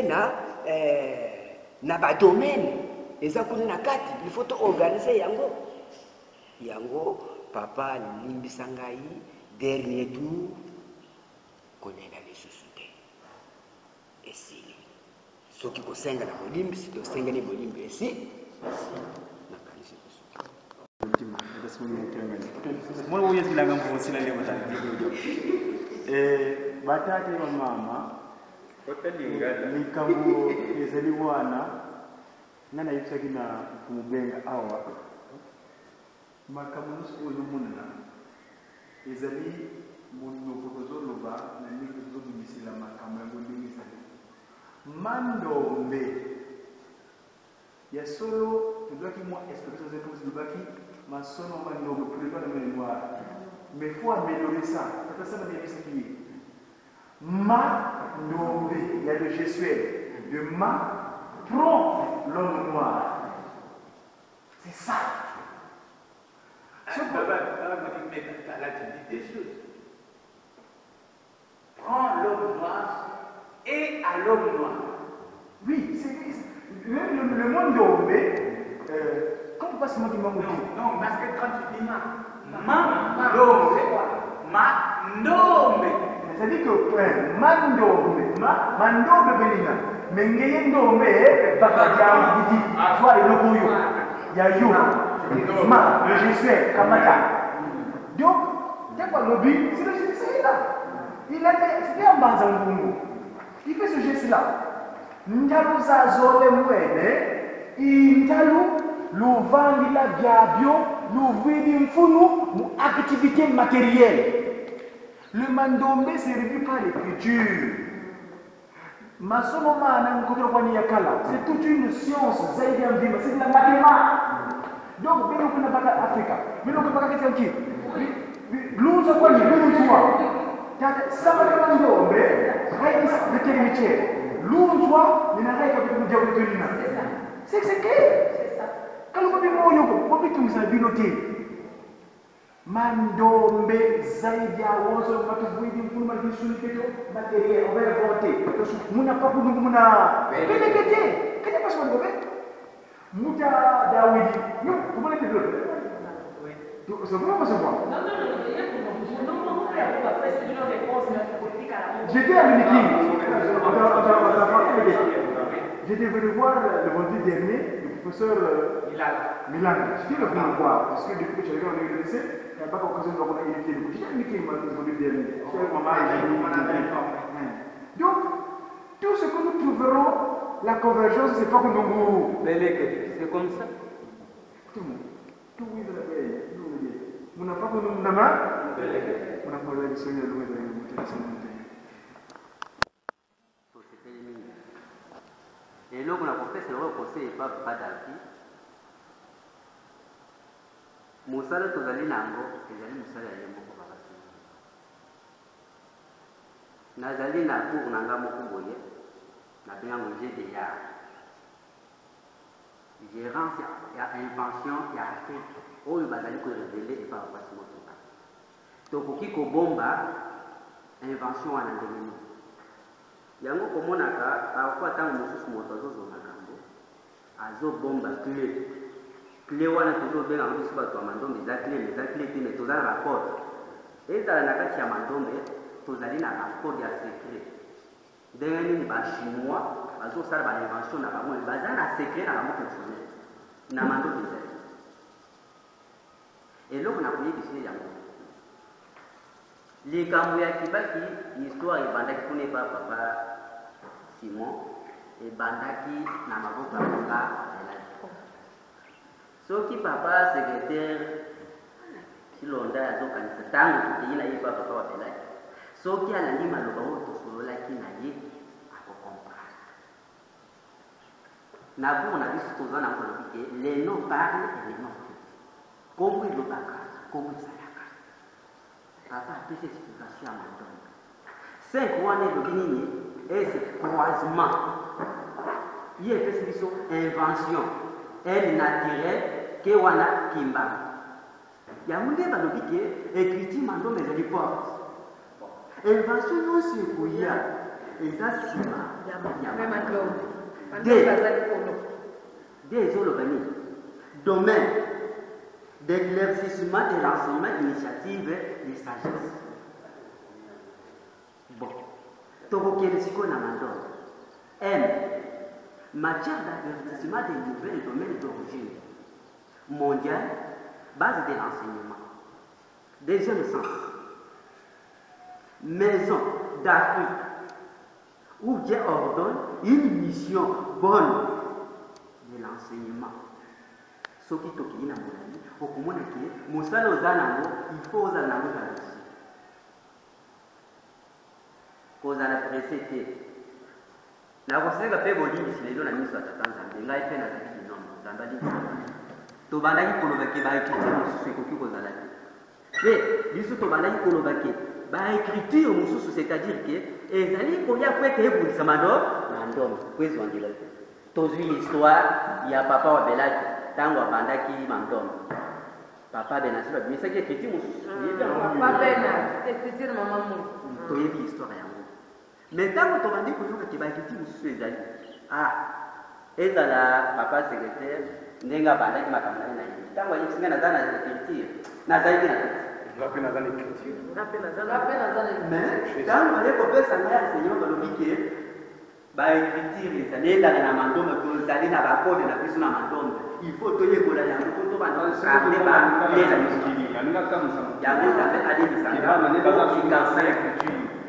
na ba domaine eza kuna na kati il faut organiser yango papa limbisa ngai dernier tour konena lisusu te esili soki kosenga na bolimbisi tosenga ni bolimbi nakanisi Moi, je suis là pour aussi la batate wa mama likambo ezali wana ngana yibisaki na kumubenga awa makambo nyonso oyo omonana ezali monoko tozoloba na ndenge tozobimisela makambo yango ndenge ezali mandombe ya solo tozwaki mwa expression zetu zilobaki masono mandombe pour les bonnes mémoires mais il faut améliorer ça ça va bien s'appuyer mandombe il y a le gestuel de ma prend l'homme noir c'est ça. Là, tu dis des choses. Prends l'homme noir et à l'homme noir. Oui, c'est le monde dombé. Quand on passe le mot du monde, non, parce que quand tu dis mandombe, c'est-à-dire que mandombe belina, mais ngeye ndombe bakadia didi, soit le logoyo, ya yo. Le gestuel, Kamata. Donc, c'est quoi le but? C'est le gestuel là. C'était un banzangungu. Il fait ce geste-là. Ndalu za zole mwene, indalu luvangi la biabio, luvidi mfunu, mu activité matérielle. Le mandombe c'est revu par l'écriture. Masomo mana mkoto kwa yakala. C'est toute une science, zaidi ya mzima, c'est de la mathématique. Donc, bien qu'on n'a pas Afrique, bien qu'on n'a pas quelqu'un qui l'uso kwa ni l'uso sama kama ndombe haisi determiné l'uso ni na haika kwa kuja kutulina c'est clair kama kwa moyo kwa vitu msabinote mandombe zaidi ya wozo matuvuidi mfuluma kisuliketo matériel on va voter muna papu muna pelekete kenya pas ngombe Mouta Dawidi, non, comment est-ce que c'est vraiment ce point. J'étais à l'unique. J'étais venu voir le vendredi dernier le professeur Milan. J'étais venu le voir parce que depuis que je regarde l'université, il n'y a pas d'occasion de voir une unité. J'étais à l'unique le vendredi dernier. Donc, tout ce que nous trouverons. La convergence, c'est pas que nous. C'est comme ça. Tout le monde. On n'a pas que nous n'avons. On n'a pas la mission de louer de la société mine. Et là, on a fait ce procès et pas d'alpi. Moussala tozali nango, ezali moussala ya moko babasi. Nazali na cour nanga moko boye. La GDA. Gérance, il y a invention, il y a fait. Oh, il va aller révéler et pas passer mon tour. Donc, qui bomba invention à l'endemain. Yango komonaka, parfois tant que nous sommes motos azo bomba clé. Clé wana toujours bien en plus pas toi mandombe des clés, mais mais tous la rapport. Et dans la carte ya mandombe, tous allez na rapport ya secret. Ndenge nini bachinois bazosala bainvention na bango baza na secret na bango fonctionnaire na mandombe ezali eloko na koyebisa yango likambo ya kibaki histoire ebandaki kuna epa papa Simon ebandaki na maboko ya papa elaki soki papa secrétaire Silonda azokanisa ntango tokeyi na ye pa papa wapelaki soki alandi maloba oyo tosololaki na ye akokomprendre na cour na biso toza na kolobi ke les noms parlent et les noms crient kombo elobaka kombo esalaka papa apesi explication ya mandombe 5 wana elobi nini ese croisement ye epesi biso invention elle naturelle ke wana kimbanga yango nde balobi ke écriture mandombe ezali force invention nyonso ekoya eza nsima ya des olobani domaine d'éclaircissement de l'enseignement initiative de sagesse. Bon, tokokende sikoyo na mandoro M, matière d'avertissement des nouvelles domaines d'origine mondiale, base de l'enseignement. Deuxième sens, maison d'Afrique, où Dieu ordonne une mission bonne de l'enseignement. Ce qui est au Molani, au Komona qui Moussala Ozanamo, il faut Ozanamo Kalachi. Cause à la précédé. La recette a fait voler si les gens la mise à Tanzanie, là il fait la vie du nom, Zambali. Tobandaki Kolobaki, bah écriture, c'est quoi qui cause à la vie. Mais, du tout, Tobandaki Kolobaki, bah écriture, c'est-à-dire que, et Zali, pour y avoir été pour Samado, Mandom, quoi sont dit là. Tous une histoire, il y a papa ou Belaki, tango Bandaki, Mandom. Papa Benassi, mais c'est qui écriture, Papa Benassi, écriture, maman. Tu as vu l'histoire, mais tant que tu as dit que tu as écriture, ah, et là, papa secrétaire, Nenga Bandaki, ma camarade, tant que tu as écriture, Nazari, mais dans le copain, ça m'a enseigné dans le week-end. Bah, écriture, les années dans la mandome, les années dans la code, la personne à mandome. Il faut te dire que la yango, il faut pas ramener par les amis. Yango, ça fait aller du sang.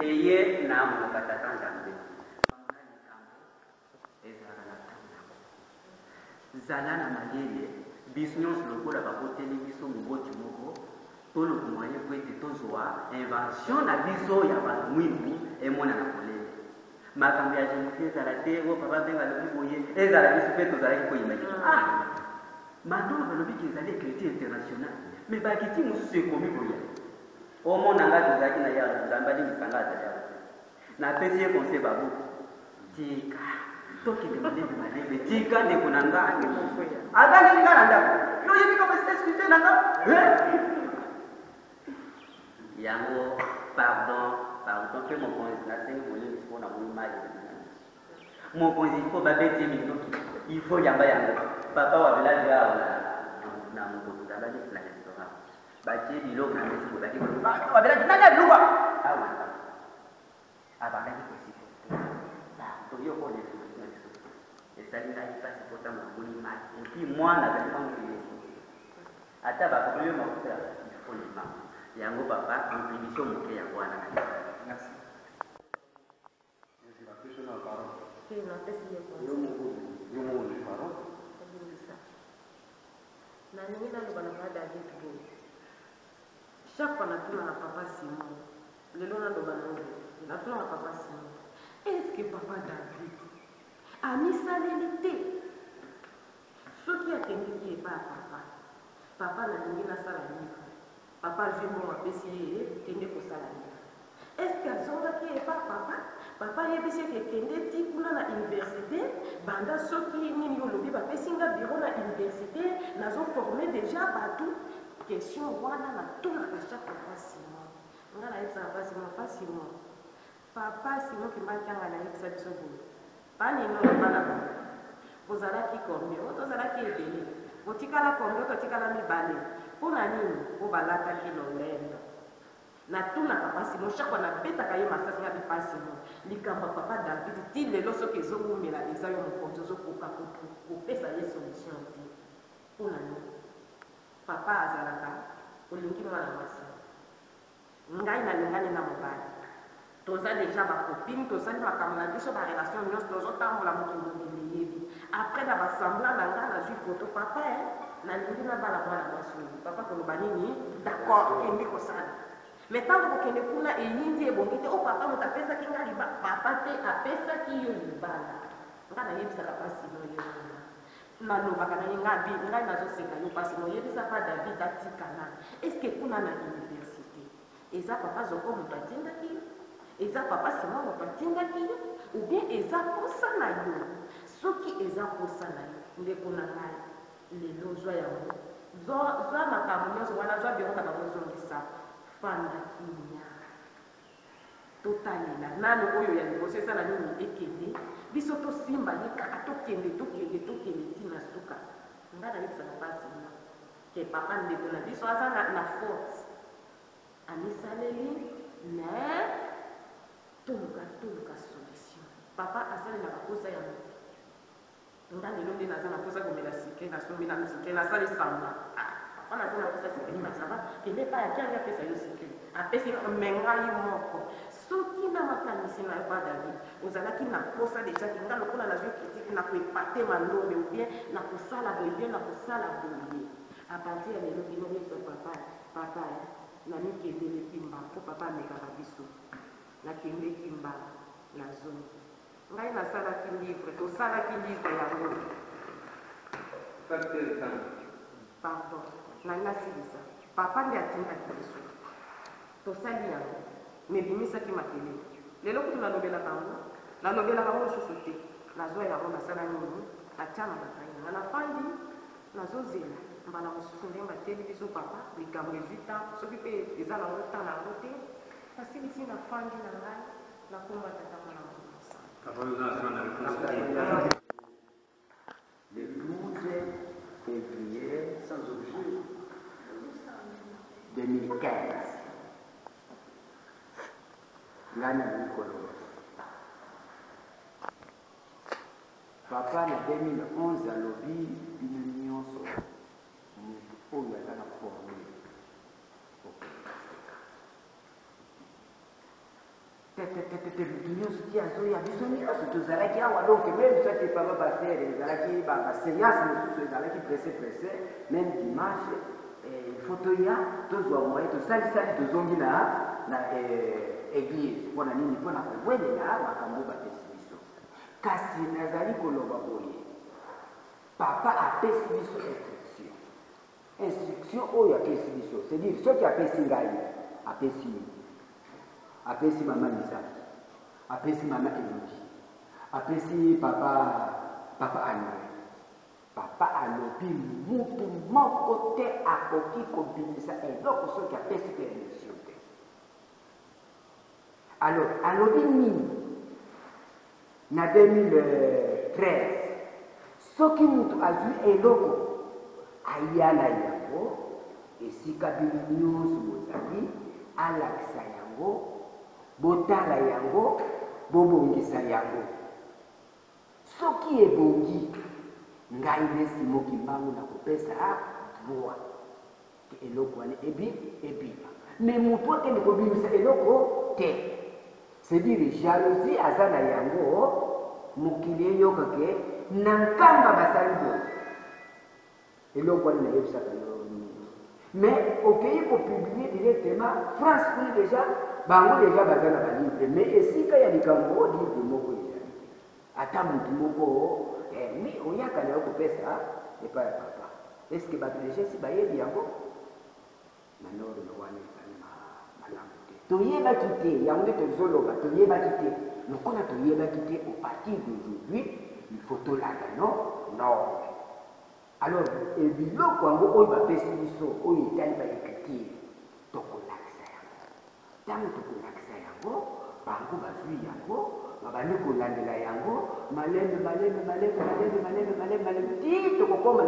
Et hier, n'a pas t'attendre jamais. Zala na malele, business lokola ba hôtel biso moboti moko. Pour le moyen pour être toujours invention na biso ya ba mwimbu et mona na kolele makambo ya jemuke zala te o papa benga lobi boye ezala biso pe tozala ko imagine ah mandolo balobi ki ezali écriture international mais ba kiti mususu ekomi boye o mona nga tozalaki na ya zambali misanga ya na pesi ye conseil babu tika tokende malebe malebe tika ndeko na nga azali nga na ndako yo yebi kapasité spirituelle na nga Yango, pardon, que mon conseil, mon conseil, il faut babette il faut yamba yango. Papa wa village na mon conseil, là, c'est la restaurant. Bâti, bilo, na mesi, pour bâti, wa village, n'a pas ah ouais, ah bah, là, c'est possible. Là, tu y as les choses. Et ça, il a pas si pourtant mon mal. Et puis, moi, la vérité, à ta bah, pour lui, il faut les mains. Yango papa, contribution moke ya bwana. Merci. Je la question na parole. C'est la question ya bwana. Yo mo ni parole. Na nini na lobana ba David bo. Chaque fois na tuna na papa Simon. Lelo na lobana ngo. Na tuna na papa Simon. Est-ce que papa David a mis sa lélité? Ce qui a tendu pas papa. Papa na nini na sala livre. Papa Jumbo a essayé de tenir pour ça. Est-ce qu'elles ont qui est pas papa? Papa a essayé de tenir pour la université. Banda ceux qui n'y ont lobby, papa singa bureau la université, n'a formé déjà partout. Question voilà na tout la chaque papa Simon. On a la exa papa Simon, pas Simon. Papa Simon qui m'a dit à la exa de ce bout. Pas ni non pas là. Vous allez qui comme vous allez qui est béni. Vous tika la comme vous tika la mi balé. Pour la nini, au balata qui l'olève. Na tout na papa Simon, chaque fois na bêta kaye massage na papa Simon. Likamba papa David, dit les loso que zo mais la desa yo mon compte zo pour faire ça y solution ti. Pour la nini. Papa azalaka, olingi mwana mwasi. Ngai na lingani na mobali. Toza déjà ma copine, toza ni makambo na biso ba relation nyonso tozo tambola moto ngomeli yebi. Après na ba semblant na nga na zwi photo papa na lingi na bala mwana mwasi. Papa koloba nini? D'accord, kendi kosala. Mais tant que kende kuna eyindi ebongite o papa moto apesaki nga liba papa te apesaki yo libala. Nga na yebisaka pasi no yo. Malobaka na nga bi ngai nazoseka yo pasi no yebisa pa David atikana. Est-ce que kuna na université? Eza papa zoko moto atindaki yo? Eza papa Simon moto atindaki yo? Ou bien eza posa na yo? Soki eza posa na yo ndeko na ngai lelo zwa yango zwa makambo nyonso wana zwa biro na bango ezongisa fanda kinya totalela nano oyo ya liboso ezala nini ekende biso tosimba ye kaka tokende ntina suka nga nayebisaka mpasi na ke papa ndeko na biso aza na faute amisaleli mais toluka solution papa asalelaka posa ya moto nga lelo nde naza na posa komela sikre nasombi na sikre nasali samba papa naza na posa sikre nasaba kende pa yakiangi apesa yo sikre apesi me ngai moko soki na makanisi na yo pa David ozalaki na posa deja kinga lokola nazwi kritike na koepate mandombe ou bien na kosala boye bien na kosala boye a partir ya lelo bino nyonso papa namikedeleki mba mpo papa amekaka biso nakendeki mba na zone ngai nasalaki livre tosalaki livre yango pardon nangasilisa papa nde atindaki biso tosali yango mebimisaki makelele lelo kutu nalobelaka yango mosusu te nazwa yango nasala nini atya na bakainga nafandi nazozela mbala mosusu nde bateli biso papa likambo ezwi tan soki mpe eza nango tan na yango te nasilisi nafandi na ngai nakomba tatako na Le 12 février 2015, ngana Nicolas. Papa na 2011 alobi bino nyonso oyo aza na formé nyonso ti azoya biso nyonso tozalaki awa donc même soki papa basere ezalaki baseance mosusu ezalaki presse même dimanche il faut toya tozwa moye tosalisali tozongi na église mpona nini mpona kowelela makambo bapesi biso kasi nazali koloba boye papa apesi biso instruction oyo apesi biso c'est-à-dire soki apesi ngai apesi yo apesi mama Misaki apesi mama Elodie apesi papa André papa alobi mutu moko te akoki kobimisa eloko soki apesi permission te alors alobi nini na 2013 soki mutu azwi eloko aya na yango esika bino nyonso bozali alakisa yango botala yango bobongisa yango soki ebongi ngai nesimoki mbangu na kopesa droit ke eloko wana ebima me motu akende kobimisa eloko te c'est-à-dire jalousie aza na yango mokili eyoka ke na nkamba basali boye eloko wana nayebisaka yo mais okei kopublie directement France kuna déjà bango deja baza na balivre mais esika ya likambo livre moko ezali te ata motu moko mi oyaka na yo kopesa epai ya papa estce bato deja esi bayebi yango na norme wana ezali malamu te toyebaki te yango nde tozoloba toyebaki te lokola toyebaki te au partir d'aujourd'hui il faut tolanda norme alors ebiloko yango oyo bapesi biso oyo etali baécriture tokolakisa yango ntango tokolakisa yango bango bazwi yango babandi kolandela yango malembe ti tokokoma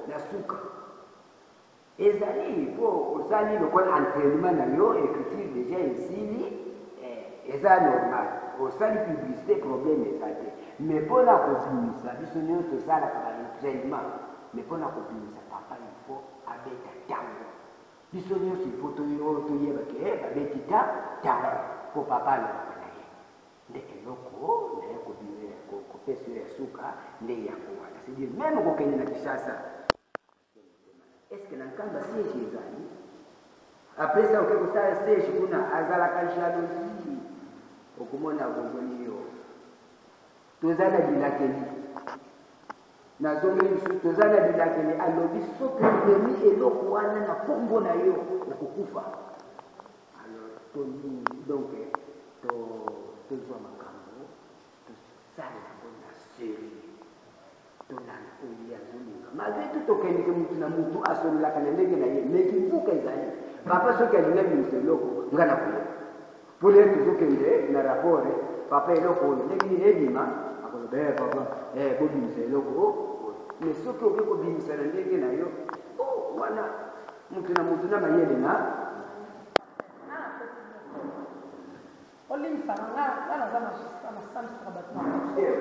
na suka ezali po osali lokola entraînement na yo écriture déjà esili eza normal osali publicité problème eza te mais mpona kobimisa biso nyonso tosalaka baentraînement mais mpona kobimisa papa il faut abeta ntango biso nyonso il faut toyeba ke babeti ntango mpo papa alobaka na ye nde eloko naye kopesa yo ya suka nde yango wana c'est-à-dire même kokende na Kinshasa est-ce que na nkamba siège ezali après ça oke kosala siège kuna azalaka jalousie okomona bongoli yo toza na bilakeli nazongeli biso toza na bilakeli alobi soki omemi eloko wana na nkombo na yo okokufa alors donc tozwa makambo tosala yango na série tolanda oyo azolinga malgré tout tokendeke mutu na mutu asololaka na ndenge na ye mais kibuka ezali papa soki alinga bimisa eloko nga na koyeba pour les toujours qu'il na rapport papa eloko ndenge ebima akoloba papa bobimisa eloko mais soki okoki kobimisa na ndenge na yo wana mutu na mutu na mayele na olimisa nga naza masalisaka bato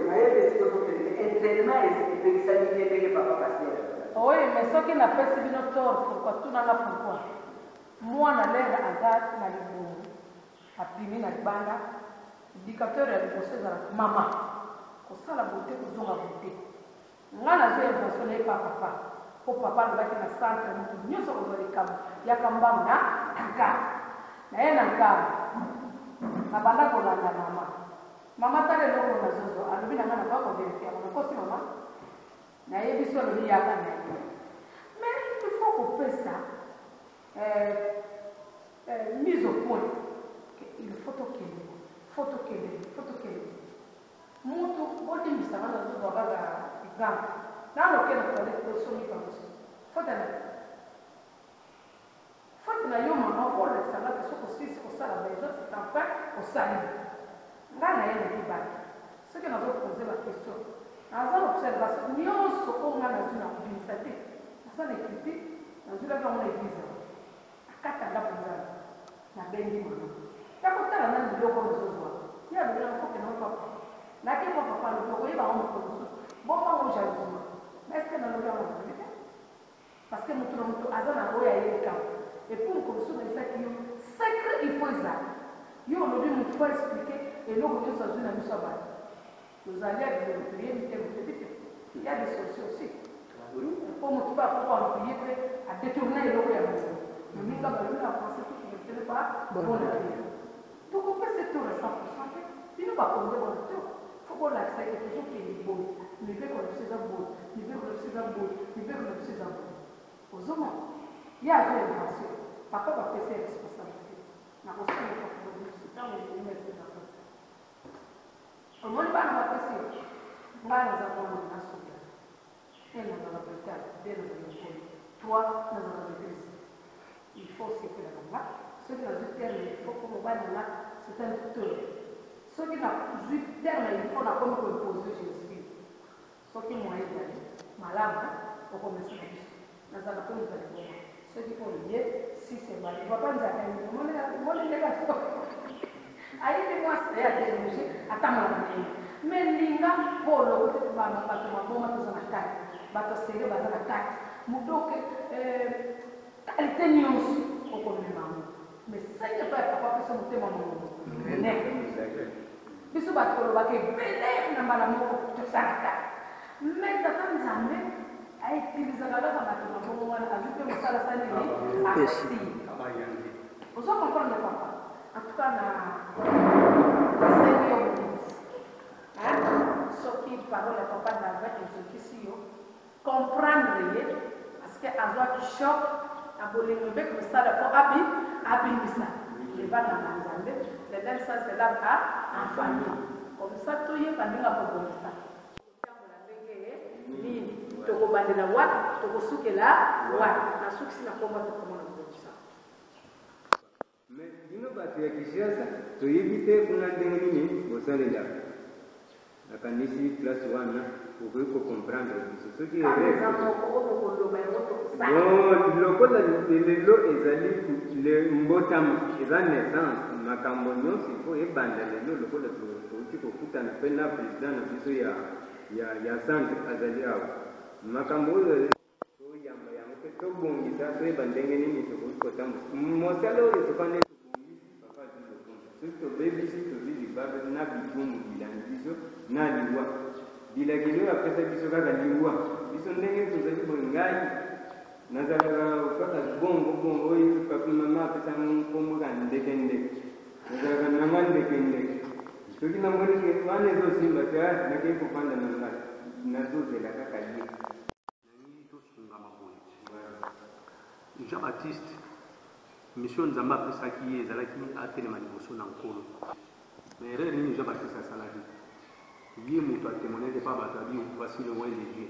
mayele sikosokende entraînement epekisani ndenge papa paster oui mais soki napesi bino tort pourkui tunanga pourkui mwana lere aza na libongo apimi na libanda indicateur ya liboso ezalaka mama kosala bote kozonga bote nga nazwi invention naye pa papa po papa alobaki na centre motu nyonso kozwa likambo yaka mbangu na nkama naye na nkama nabanda kolanda mama tala eloko nazozwa alobi na nga na ba koverifia nakosi mama nayebi so alobi yaka na ye mais il faut kopesa mise au point il faut tokende mutu bolimbisanga nazozwa kaka exemple nalokena toilette osomi pangoso faute na yo mama olekisanga te soki osisi kosala baezo enfin osali ngai na ye nayebi baki soki nazopose baquestion naza observation nyonso oyo ngai nazwi na kobimisa te naza na ekipi nazwilaki yango na eglize akatanga mpenza nabengi mama ya kotala nani biloko nazozwa ye alobelanga fokena papa nake po papa alobi okoyeba ngo mokolo mosusu bomango jalousement mais estce nalobi yango nabi te parce que motu na motu aza na oyo ayebikama epuis mokolo mosusu naisaki yo secret il faut ezala yo olobi motu po explike eloko nyonso azwi na biso ya bato tozali ya bilopriye mite motebi te ya distorsion aussi po motu po apoko amplie mpe adetourne eloko ya moto moninga balobi na français tukilekele pa bona te tokopesa toro 100% te bino bakonde bona te fo bolakisa ete tozokende boye mibeko na biso eza boye mibeko na biso eza boye mibeko na biso eza boye ozomona ye azwa invention papa bapesa ya responsabilité na kosala kakobobiso ntango elimeseza omoni bana bapesi yo ngai naza mwana nasola nazala bretal de nazala mpoli toi nazala maîtrise il faut sepelaka nga soki nazwi terme il faut ko mobali nga c'est un tuteur soki nazwi terme il faut nakomi koimpose je suis soki moye ezali malamu okomesa na biso nazala mpe mozali boma soki oyo ye sisebali papa nzaka moni ndeka ayebi mwasi ya dérange atambola banene me linga polo bato maboma toza na kati bato sere baza na kati modoke kalite nyonso okomemango me senge mpe papa pesa motema monene biso bato kolobaka ebele na mbala moko tosala kati me tata nzambe aetilizaka kaka bato mabongo wana azwi mpe mosala sanini apesi ozo comprendre papa en tout cas na seigneur soki parole ya papa nava ezokisi yo comprendre ye parce que azwaki choc na bolingo mpe kosala po abimisa levana na nzambe ledel ça c'est là en famille comme ça toyeba ndenge akobongisa kotambola ndenge nini tokobandela wapi tokosukela wapi nasukisi na komba tokomona kobongisa mais bino bato ya kishasa toyebi te kuna ndenge nini bosalela nakanisi place wana okoki kocomprendre biso soki lokola lelo ezali mbotama eza naissance makambo nyonso ifo ebanda lelo lokola touti kokutana mpe na président na biso ya centre azali awa makambo oyo toyamba yango mpe tobongisa toyeba ndenge nini tokoki kotambusa mosala oyo tokande tobongisi papa azwi lokonda soki tobebisi tozwi libabe na bitumbu bilandi biso na liwa bilakeli oyo apesa biso kaka liwa biso ndenge tozali boye ngai nazalaka kaka bongo oyo papi mama apesa nkombo ka ndekendeke nazalaka nanga ndekendeke soki namonike wana ezosimba te nakei kofanda na ngai nazozela kaka ye tosungama boye Jean Baptiste mission nzambe apesaki ye ezalaki atelema liboso na nkolo mais erreur nini Jean Baptiste asalaki ye moto atémoignaki epa bato abi voici le moyen de Dieu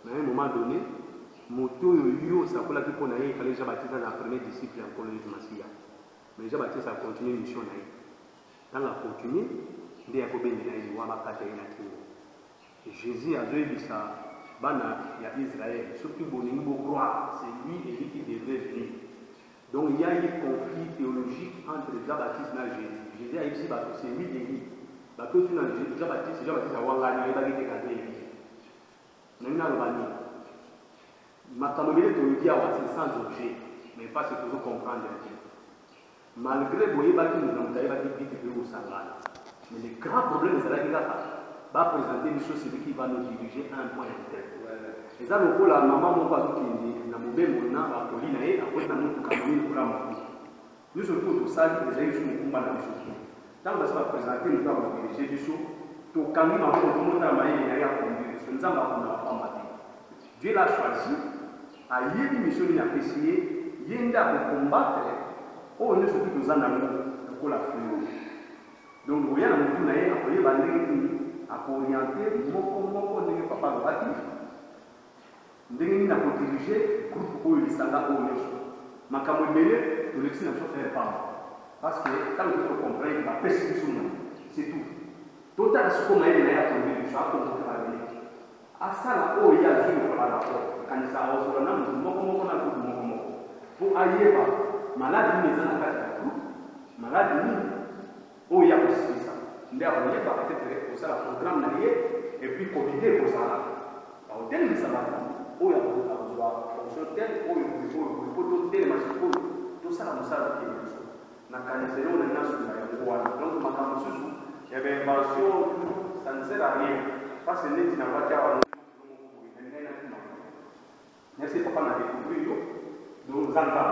mais à un moment donné moto oyo yo osakolaki mpo na ye efale Jean Baptiste aza na premier disciple ya nkolo yesu masiya mais Jean Baptiste acontinue mission na ye ntango akontinue nde akobengela ye liwa makata ye na kingo jésus azoyebisa bana ya israel soki bolingi bocroire c'est lui et lui qui devrait venir. Donc il y a eu conflit théologique entre Jean-Baptiste et Jésus. Jésus a dit que c'est lui et lui. Bato tu na Jean-Baptiste a wangani ba gite kanto Élie. Nina lobani. Makamobele to dit à c'est sans objet, mais pas ce que vous comprendre. Malgré boye ba ki nous avons ba ki vite pe usangana. Mais le grand problème c'est là qu'il va présenter une chose qui va nous diriger à un point interne. Et ça nous la maman mon pas qui na mobembo na akoli na ye akwenda mutu kamini kula mafuta. Nous surtout tout ça les aïeux sont combat na biso. Tant que ça va présenter nous va diriger biso to kangi na ko monta maye na ya conduire. Nzamba kuna pa mati. Dieu l'a choisi a yebi mission ni apprécier yenda ko combattre o ne surtout tout ça na ko la fulu. Donc voyez na mutu na ye akoye bandeki akorienter moko ndenge papa lobaki ndenge nini nakodirige groupe oyo lisanga oyo nyonso makambo ebele tolekisi na biso faire pamba parce que ntango tozo comprendre bapesi biso moi c'est tout totala siko mayele na ye akonde biso akomboka babeleki asala oyo ye azwi lokola na oyo kanisa aozola na motu moko na groupe moko po ayeba maladi nini eza na kati ya groupe maladi nini oyo ya kosilisa nde akoyeba peut-être kosala programme na ye et puis komite kozala aotelemisa bato oyo akozwa fonction telle oyo po totelema sikoyo tosala mosala ke biso na kanisa eloko na nyonso na yango wana donc makambo mosusu ya bainvention ça ne sert à rien parce que neti na bati awa merci papa na découvrir yo donc zanga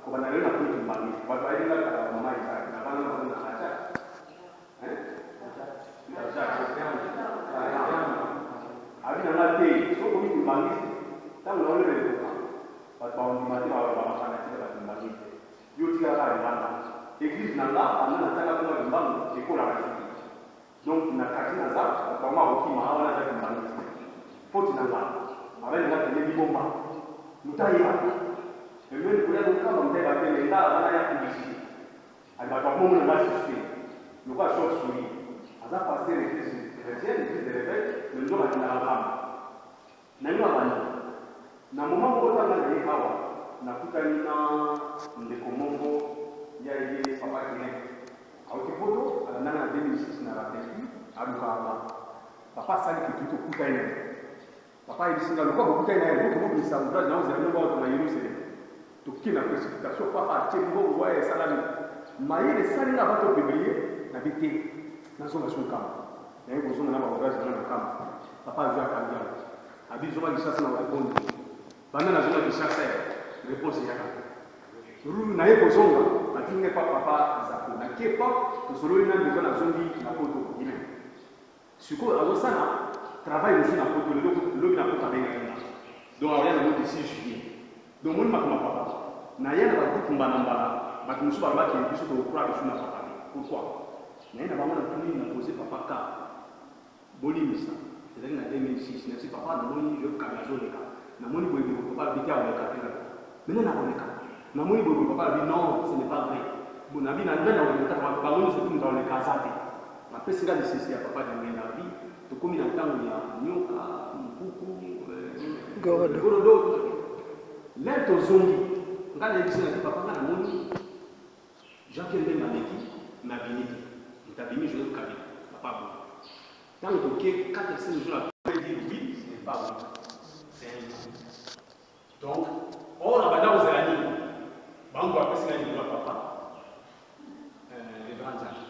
kobana lelo na kuti mbangi bato ayelinga kala mama isaki na bana na acha abi na ngate so ko miti mbangi tangu naona ile kwa watu waondimati wanafanya kile mbangi yote ya hali bana église nanga anataka kama mbangi iko na rafiki donc na katina za kwa mama ukima hawana za mbangi foti nanga abali ngate ni bomba mutaya mimi kulia kama mbeba tele nda bana ya kubisi alibata mumu na basi nous va sortir aza passer l'église chrétienne l'église de l'évêque le ndoba na kama na yo abani na moment moko tanga na ye awa nakutani na ndeko moko ya ye papa kine auki poto alandanga na 2006 na rapeli alukanga papa sali kitu tokutani papa ibisinga lokwa bokutani na ye boko mobimisa ouvrage na ozela ndongo wato na Yerusalem tokina précipitation papa atie mbongo waye salami mayele salinga bato publier na bite nazonga so kama na yebo zonga na ouvrage na kama papa azwa kangia abizoma kisasa na répondre bana nazonga kisasa réponse yaka rulu na yebo zonga atinge papa zako na kepa to solo ina ndiko na zongi na poto ina siko azosana travail aussi na poto lobi na poto benga ina donc awya na modi 6 juillet donc mon makoma papa na yana ba kumbana mbala ba tumusu ba ba ki biso to croire biso na papa pourquoi na ina ba mona tuni na poser papa ka bolimisa ezali na 2006 na si papa na moni je kamera zoneka na moni boye papa bikia wa kapela mena na boneka na moni boye papa bi non ce n'est pas vrai mon ami na ndana wa ndata ba moni surtout dans les casate na pesinga de sisi ya papa de mena bi to komi na tango ya nyoka mpuku gorodo lento zongi ngana yebisina ki papa ngana moni Jacques Ndemba meki na biniki ntabimi je kabi papa bon tant que 4-5 jours après dire oui ce n'est pas bon c'est un non donc on a banda aux amis bango apesina ni papa les grands âges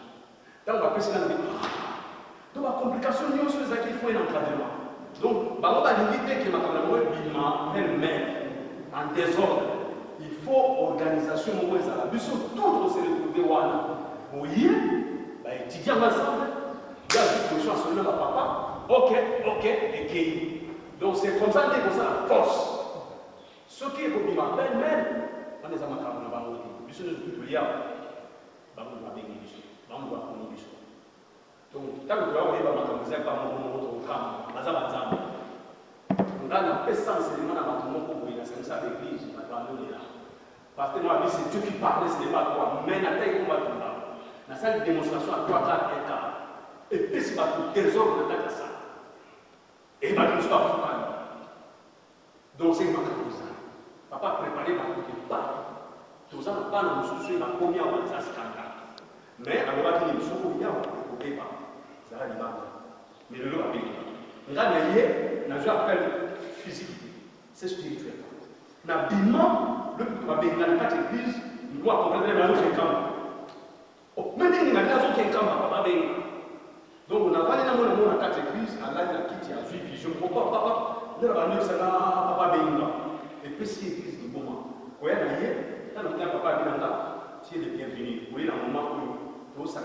tant que apesina ni donc la complication nyonso ezaki il faut un encadrement donc bango balingi te ke makambo mo bima même en désordre il faut organisation moko ezala biso tout se retrouver wana boye ba étudiant ensemble il y a une question sur le papa ok et qui donc c'est comme ça que ça la force ce qui est pour bima même on les a makambo na bango biso ne tout ya bango ba bengi biso bango ba koni biso donc tant que tu as ba makambo za pa mo to kama bazaba nzambe ngana pesa enseignement na bato moko boye na sensa d'église na bando là parce que moi c'est Dieu qui parle ce n'est pas toi mais na taille combat tout là na sali démonstration à 3 quarts et quart et puis si ba tout désordre na kata ça et ba tout ça donc c'est ma cause papa préparer ba tout pas tout ça na pas na mususu na komi ya wanza skanda mais alobaki ni musuku ya ko beba zala libanga mais le lo abeli ngana ye na jo appel physique c'est spirituel na bima le tout abenga na kata église il doit comprendre la logique kama oh mais ni na kazo ke kama papa benga donc on a parlé dans mon carte église à la kiti a suivi vision papa ne va nous ça papa benga et puis si église du moment ko ya na ye na na papa binanga tu es le bienvenu ko ina moment où tout ça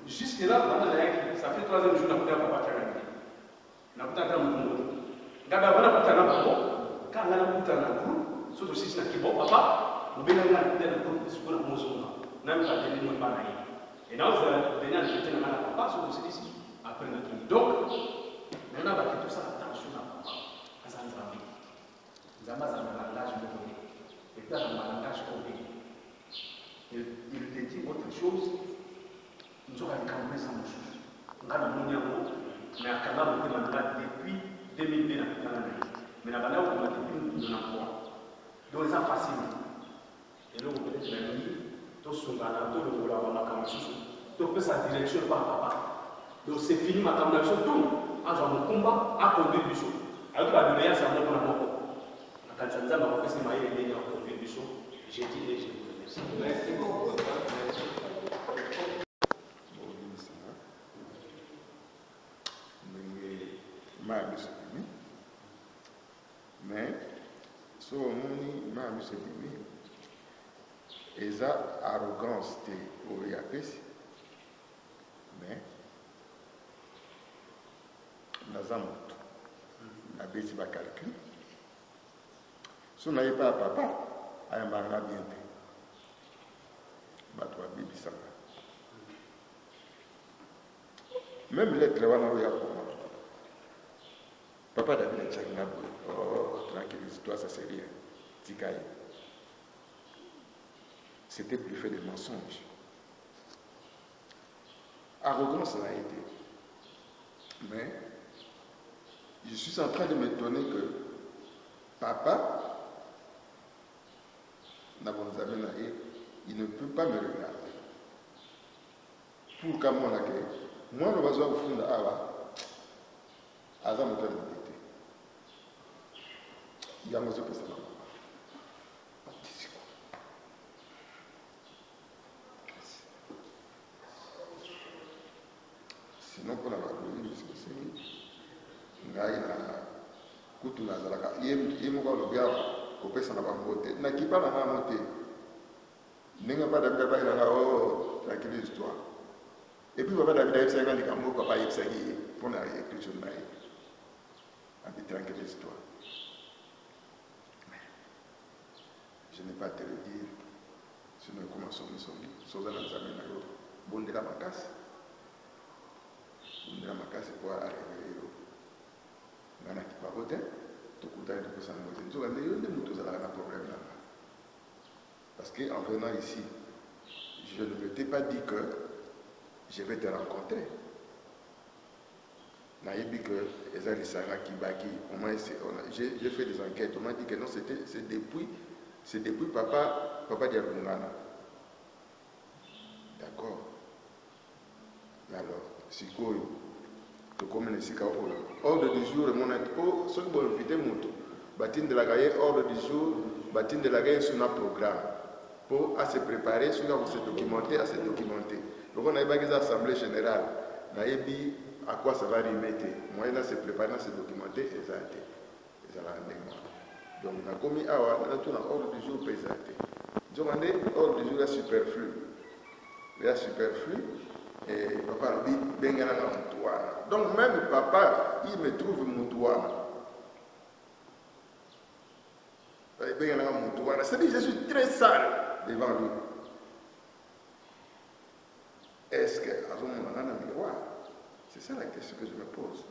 jusque là pendant la ça fait 3e jour na kuta papa kana na kuta kama mungu ngaba bana kuta na babo kanga na kuta na groupe surtout si na kibo papa mubena na kuta na groupe sikuna mozonga na mpa tele mo bana yi et là vous allez venir à la papa surtout si ici après na tout donc maintenant ba tout ça attention na papa azanzambi nzamba za langage mo et puis dans le langage qu'on il te dit autre chose, nous avons campé sans chose. Nous avons dit mais à Kala, nous avons depuis 2002, mais nous avons depuis nous avons donc c'est facile. Et là, on peut être l'ami, tout ce qu'on a, tout le monde a ma tout peut sa direction par papa. Donc c'est fini ma caméra, tout. En faisant mon combat, à conduire du show. Alors que la lumière, c'est un peu la mort. La Tanzanie m'a fait ses mailles et les gens conduire du show. J'ai dit les gens. Merci beaucoup. Mais so moni ma monsieur Bibi eza arrogance te oyo apesi mais naza moto nabeti bacalcul so nayebi ya papa ayambanga bien te bato babebisanga même lettre wana oyo akoma papa David Tchanga oh tranquillise-toi, ça c'est rien. Tikaï. C'était plus fait de mensonges. Arrogance l'a été. Mais je suis en train de m'étonner que papa, il ne peut pas me regarder. Pour qu'à mon accueil, moi, le besoin au fond de Awa, Azam me donne il y a un autre personne. Sinon, pour la valoriser, c'est ngai na kutu na zalaka yemo ba lobia ko pesa na bangote na kipa na nga mote ninga ba da ba ina o tranquille histoire et puis papa David c'est un ndikambo papa yepsaki pour na écriture na abi tranquille histoire. Je n'ai pas à te le dire. Sinon, comment sommes-nous sauver dans les amis. Bon de la macasse. Bon de la macasse pour arriver. On a qui pas voté. Tout le temps, il faut s'en voter. Nous avons un problème là. Parce qu'en venant ici, je ne t'ai pas dit que je vais te rencontrer. Naïbi que Ezali Sarah Kibaki, j'ai fait des enquêtes. On m'a dit que non, c'est depuis papa Diarungana. D'accord. Alors, si quoi, tu communes ici qu'à ordre du jour, mon oh, ce que vous invitez moto, bâtine de la gaille, ordre du jour, bâtine de la gaille sur notre programme pour à se préparer, sur à se documenter, à se documenter. Donc on a eu une assemblée générale, naïbi à quoi ça va remettre. Moi, il a se préparer, à se documenter, et ça a été. Donc, on a commis à ordre du jour présenté. Donc, on est ordre du jour superflu. Il y a superflu. Et papa dit, donc, même papa, il me trouve moutouana. C'est-à-dire, je suis très sale devant lui. Est-ce que, à ce moment-là, on a un miroir? C'est ça la question que je me pose.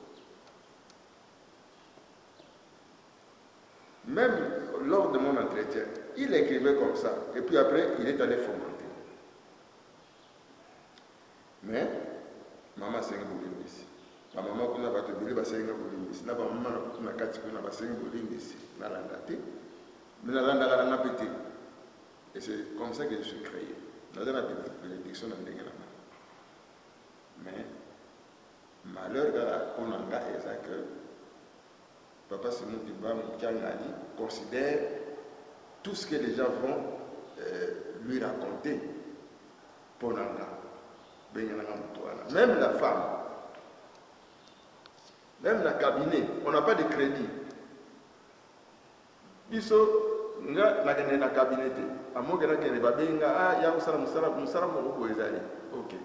Même lors de mon entretien, il écrivait comme ça. Et puis après, il est allé fomenter. mais mama asengi bolimbisi bamama kuna bato ebele basenga bolimbisi na bamama na kati kuna basengi bolimbisi nalanda te mais nalandaka nanga mpe te et c'est comme ça que je suis créé naza na bénédiction na ndenge na nga mais malheur kaka mpo na nga eza que papa Simon Timba Mokiangani considère tout ce que les gens vont lui raconter pour Nanga. Même la femme, même le cabinet, on n'a pas de crédit. Biso, nga nakende na cabinet. Amoke nakende babenga ah ya musala moko ezali. OK.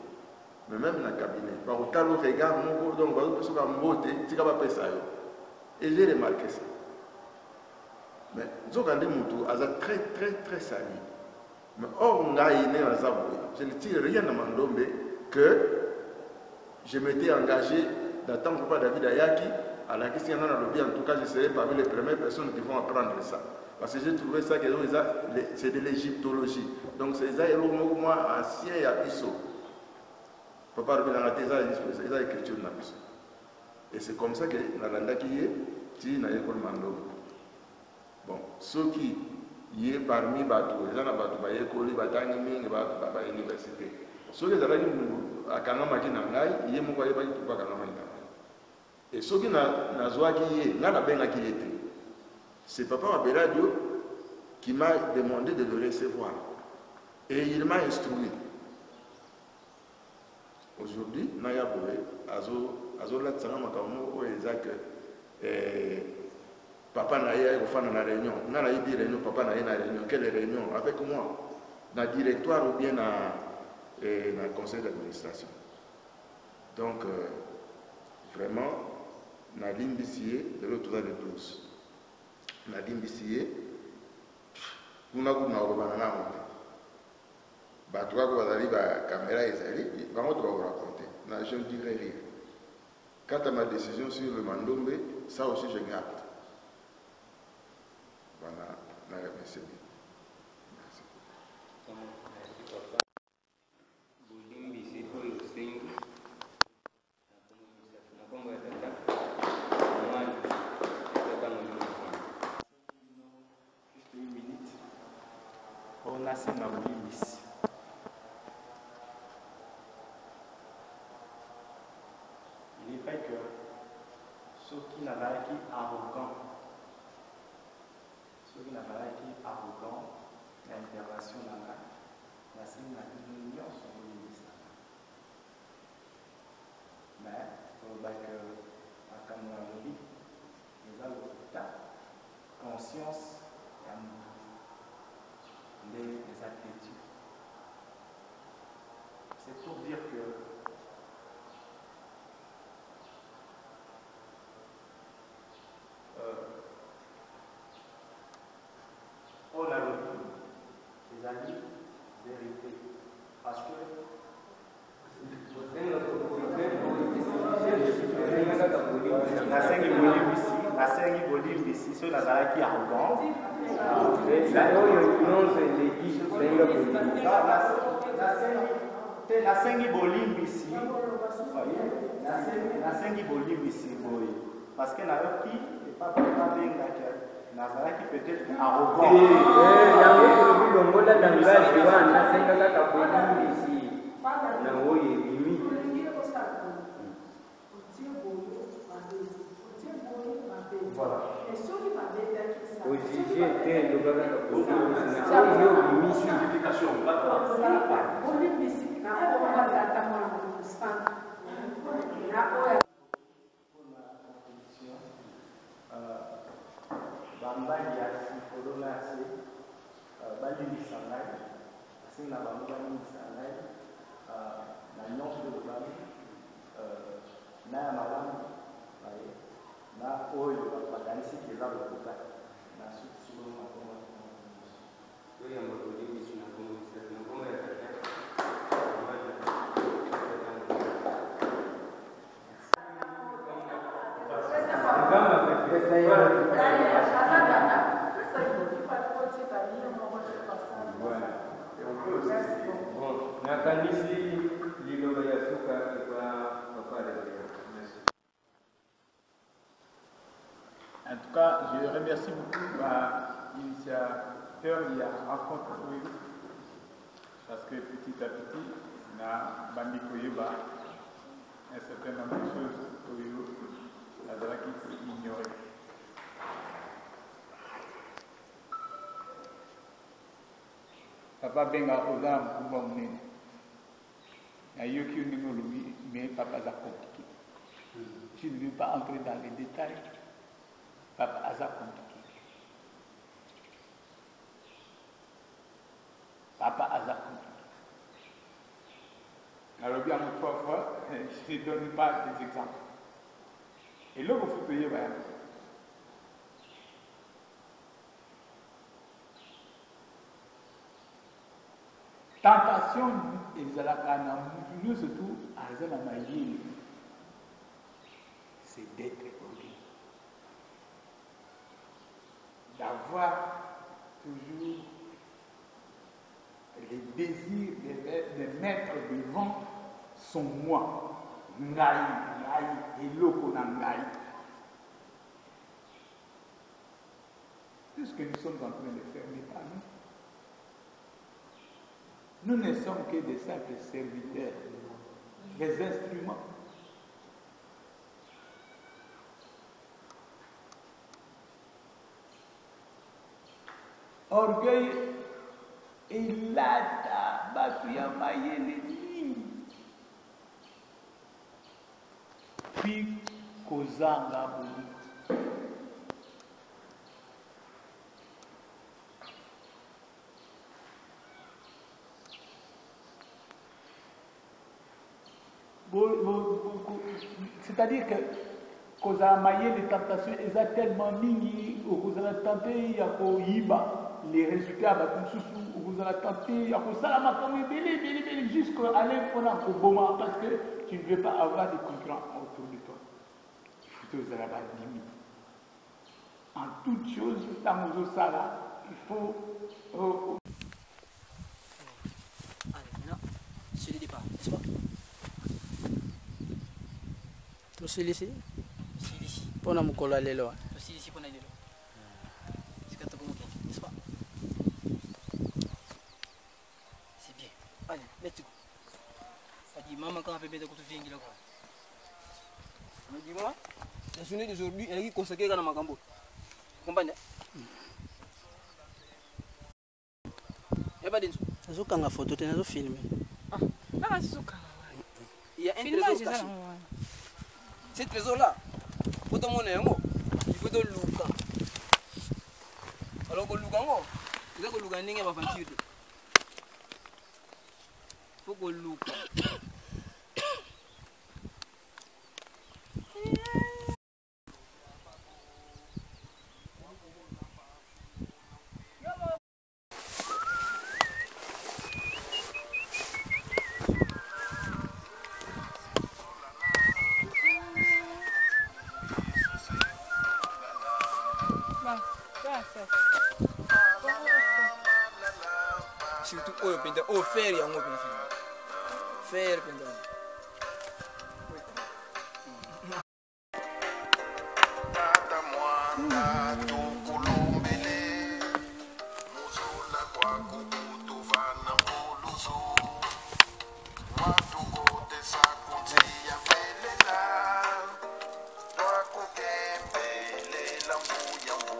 Mais même na cabinet, ba otalo regard moko donc ba biso ka mbote tika ba pesa yo. Et j'ai remarqué ça. Mais Zogandi Moutou a très très très sali. Mais or, je ne tire rien à Mandombe que je m'étais engagé d'attendre Papa David Ayaki à la question de lobby. En tout cas, je serai parmi les premières personnes qui vont apprendre ça. Parce que j'ai trouvé ça que c'est de l'égyptologie. Donc c'est ça, moi, ancien et abisso. Papa David Ayaki, c'est ça l'écriture de l'abisso. Et c'est comme ça que Nalanda qui est, tu n'as pas Mandombe. Bon, ceux qui y est parmi Batou, les gens à Batou, Bayekoli, Batangi Ming, Baba Université. Ceux qui sont à Kanama qui n'angaï, y est mon voyage pour pas Kanama. Et ceux qui n'a zoa qui est, n'a la benga qui était. C'est Papa Mabeladio qui m'a demandé de le recevoir. Et il m'a instruit. Aujourd'hui, Naya Boé, Azo Latsanga Makamo, Ezak, Papa Naya au fan de la réunion. N'a pas dit réunion, papa Naya na réunion. Quelle réunion? Avec moi. Dans le directoire ou bien dans le conseil d'administration. Donc, vraiment, na limbissier de l'autre de tous. Na limbissier, kuna kuna obana monte. Ba toi ko bazali ba caméra ezali, ba moto ba raconter. Na je ne dirai rien. Quant à ma décision sur le Mandombe, ça aussi je garde. Voilà, merci. On a ça dans l'imbici. Il est vrai que ceux qui n'avaient pas été arrogants, l'intervention dans la scène de l'union sont l'imbici. Mais il faut que la caméra nous a le conscience et les attitudes. C'est pour dire que on a le des amis vérité. Parce que la scène Bolivie ici, ceux qui arrogant. La scène Bolivie ici, la scène Bolivie ici, parce que la qui n'est pas Nazaraki peut-être arrogant. Voilà. Bambali ya sifolona se balimbisa ngai asinga bango balimbisa ngai na nyonso oyo bami na ya malamu na oyo bakanisi eza lokuta na suki oyo makongo nakanisi liloba ya suka En tout cas, je remercie beaucoup l'initiateur qui a rencontré parce que petit à petit, on a bandi Koyoba un certain nombre de choses qui sont ignorées. Papa Benga Oza Mkumba Mounen. Il y a qui mais papa a compliqué. Je ne veux pas entrer dans les détails. Papa a compliqué. Papa a compliqué. Alors bien trois fois, je ne donne pas des exemples. Et là, vous faut payer. Tentation surtout c'est d'être orgueilleux, d'avoir toujours le désir de mettre devant son moi, ngai, et loko na ngai. Tout ce que nous sommes en train de faire n'est pas nous. Nous ne sommes que des simples serviteurs, des instruments. Orgueil et lata, batuya mayele ni. Puis kozanga boli. C'est-à-dire que cause à mailler les tentations, ils ont tellement mis, vous avez tenté, il y a les résultats, vous avez tenté, il y a jusqu'à aller au moment parce que tu ne veux pas avoir des concurrents autour de toi. Il faut que vous ayez des limites. En toute chose, dans nos salles, il faut. Allez, maintenant, c'est le départ, n'est-ce pas? Tosilisi pona mukolo lelo tosilisi pona lelo sikata comme n'est-ce pas? C'est bien. Allez, let's go. Adi maman quand peut mettre kutu vingi là quoi. Me dis moi, la journée d'aujourd'hui elle est consacrée à makambo. Comprenez? Eba dinzo. Azokanga photo tena zo filmer. Ah, là azuka. Il y a un trésor caché. Ce trésor-là, il faut que il faut que Luka. Alors que Luka, il faut que Luka n'ait pas aventure. Il faut que Luka. Surtout oyo penda o faire yango penda faire penda tata mwana tukulumbele muzula kwa kukutuvana muluzo matukote sakutia felela twakukembelela mbuyambu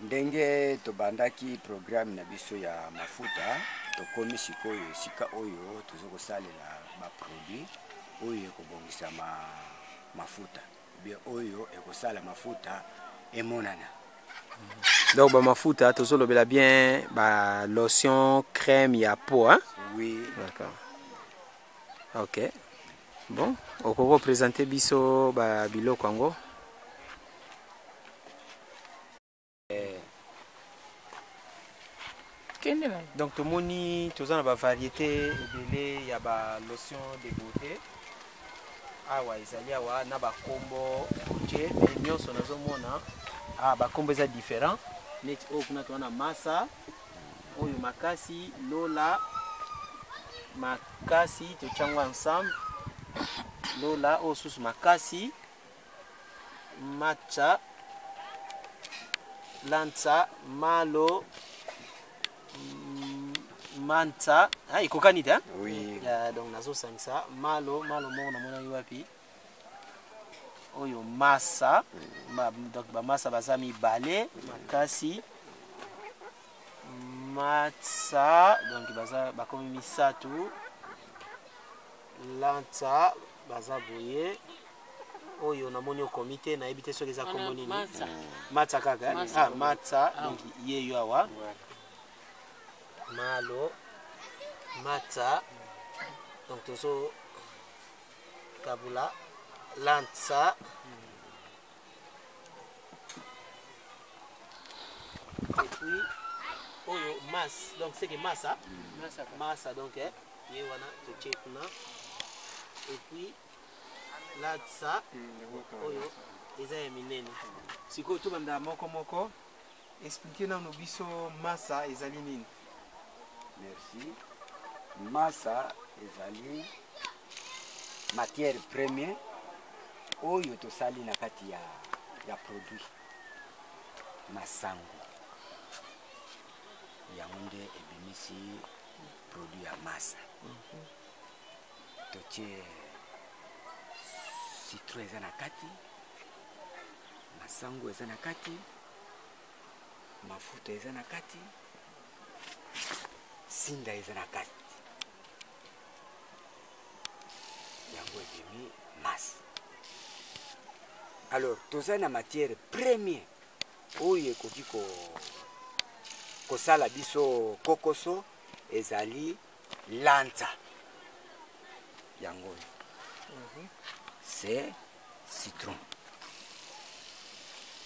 ndenge tobandaki programme na biso ya mafuta tokomi sikoyo esika oyo tozokosalela baproduit oyo ekobongisa mafuta bien oyo ekosala mafuta emonana. Donc mafuta tozolobela bien ba lotion crème ya peau hein? Oui. D'accord. OK. Bon, okoko présenter biso ba biloko yango. Donc tomoni tozana ba variété ebele ya ba lotion de beauté. Awa ezali awa na ba kombo je mais nyonso nazomona ba kombo eza différent. Net o kuna tona masa oyo makasi lola makasi tochango ensemble lola o susu makasi matcha lanza malo manta ikokani ta oui donc nazo sangisa malo moko na mona wapi oyo masa donc ba masa bazami balé makasi matsa donc baza bakomi misatu lanza baza boye oyo namoni komite na ebite soki za kombo nini matsa kaka matsa donc yeyo awa malo matsa donc tozo kabula lanza et puis oyo mas donc c'est que massa donc ye wana to check na et puis lanza oyo eza ya minene siko to banda moko expliquer na no biso massa ezali nini. Merci. Massa ezali matière première oyo tosali na kati ya produit masango yango nde ebimisi produit ya massa. Totie citron eza na kati, masango eza na kati, mafuta eza na kati, sinda eza na kati. Yango ebimi massa. Alors, toza na matière première oyo ekoki kosala biso kokoso ezali lanza. Yango c'est citron.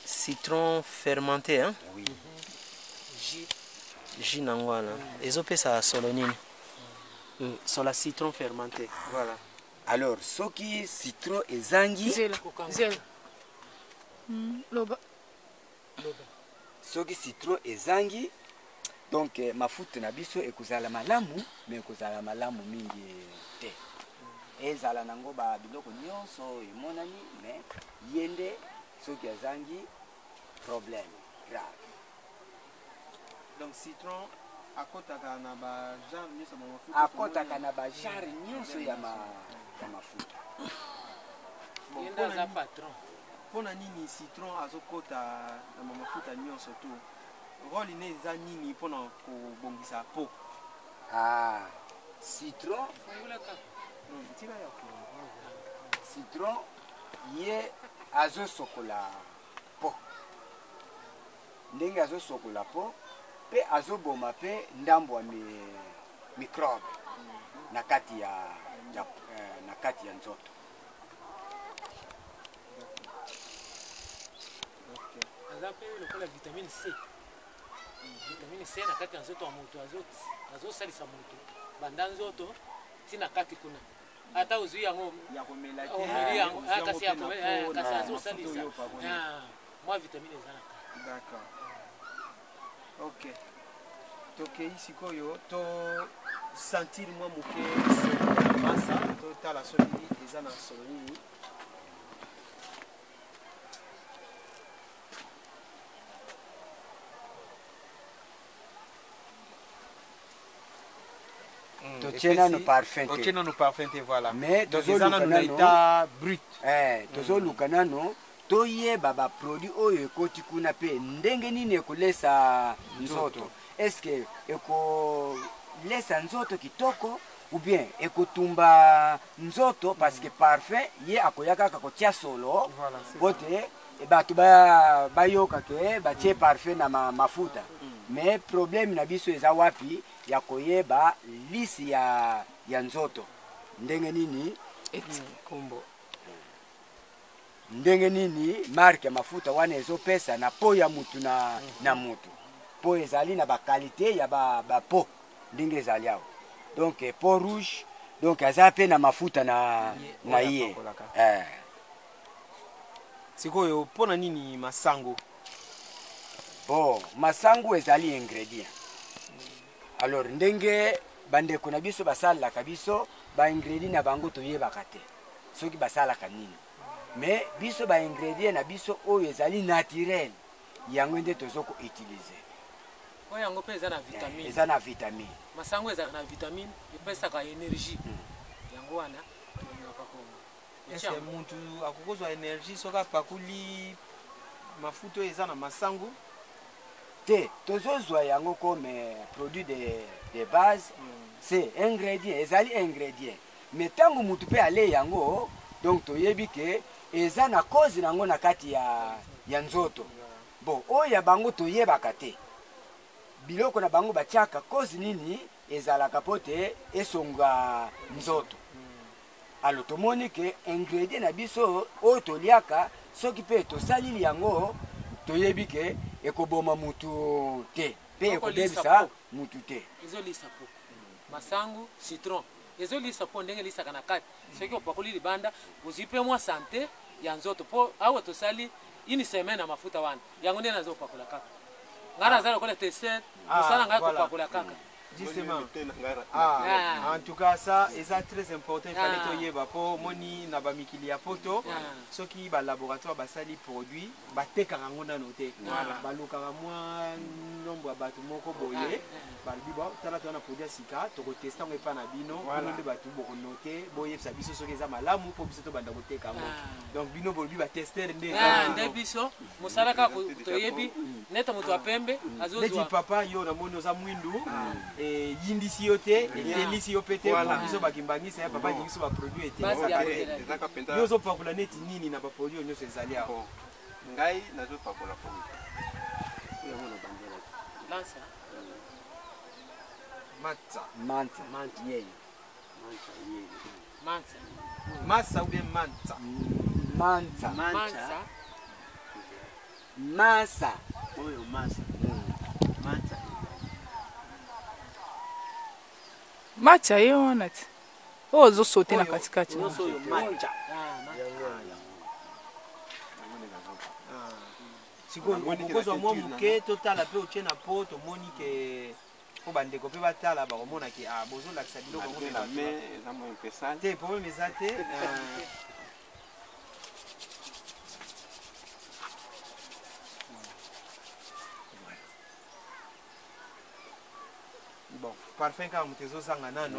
Citron fermenté, hein? Oui. Jus nangwana. Ezopesa solo nini? Sola citron fermenté. Voilà. Alors, soki citron ezangi Zela. Loba. Soki citron ezangi donc mafuta na biso ekozala malamu mais ekozala malamu mingi te. Ezala nango ba biloko nyonso emonani mais yende soki ezangi problème grave. Donc citron akotaka na ba genre nyonso ma mafuta. Akotaka na ba genre nyonso ya mafuta. Yenda za patron. Pona nini citron azokota na mafuta nyonso to? Rôle ne za nini pona kobongisa po? Citron citron ye azosokola po. Ndenge azosokola po pe azoboma pe ndambo ya microbe na kati ya nzoto. Azape lokola vitamine C. Vitamine C na kati ya nzoto ya moto azosalisa moto banda nzoto tina kati kuna ata uzui yango ya komela yango kasi ya komela kasi azosalisa moi vitamine eza na kati. D'accord. OK. Tokei sikoyo to sentir moi moke massa to tala soki eza na solo nini. Totiena no parfum. Totiena no parfum te voilà. Mais tozana no état brut. Tozoluka nano toyeba ba produit oyo ekoti kuna pe ndenge nini ekolesa nzoto. Est-ce que ekolesa nzoto kitoko ou bien ekotumba nzoto parce que parfum ye akoyaka kotia solo. Voilà. Bote bato bayoka ke batie parfum na mafuta. Mais problème na biso eza wapi ya koyeba lisi ya nzoto ndenge nini kombo ndenge nini marque ya mafuta wana ezopesa na po ya mutu na mutu. po ezali na bakalite ya bapo ndenge ezali awa donc po rouge donc aza mpe na mafuta na ye sikoyo mpona nini masango bon masango ezali ingrédient alors ndenge bandeko na biso basalelaka biso baingrédient na bango toyebaka te soki basalaka nini mais biso baingrédient na biso oyo ezali naturel yango nde tozoko utiliser oyo yango mpe eza na vitamine eza na vitamine masango ezalaka na vitamine epesaka énergie yango wana tolingaka ese muntu akokozwa énergie soki apakuli mafuta oyo eza na masango te tozozwa yango comme produit de base c'est ingrédient ezali ingrédient mais ntango mutu mpe ale yango donc toyebi ke eza na cause nango na kati ya nzoto bon oyo ya bango toyebaka te biloko na bango batiaka cause nini ezalaka po te esonga nzoto alo tomoni ke ingrédient na biso oyo toliaka soki mpe tosalili yango toyebi ke ekoboma mutu te mpe ekobebisa mutu te ezolisa po masango citron ezolisa po ndenge elisaka na kati soki opakoli libanda ozwi mpe mwa sante ya nzoto mpo awa tosali une semaine na mafuta wana yango nde nazopakola kaka ngai naza lokola tester mosala ngai kopakola kaka justement en tout cas ça eza très important ifale toyeba mpo moni na bamikili ya poto soki balaboratoire basali produit batekaka yango nano te balukaka mwa nombre ya bato moko boye balobi tala toza na produit ya sika tokotesta yango epa na bino bino nde bato bokonote boyebisa biso soki eza malamu mpo biso tobanda koteka yango donc bino bolobi batester nde biso mosala kaka toyebi neta moto ya pembe neti papa yo namoni oza mwindu yindisi yo te etelisi yo mpe te biso bakimbangisa ya papa yingiso baproduit ete yo ozopakola neti nini na baproduit nyonso ezali awa ngai nazopakola pomi masa ou bien masa oyo masa macha ye wana ti oyo ozosote na katikati sikoyo okozwa mwa moke totala mpe otie na po tomoni ke po bandeko mpe batala bakomona ke bozolakisa biloko te problème eza te bon parfum kaka moto ezozanga nano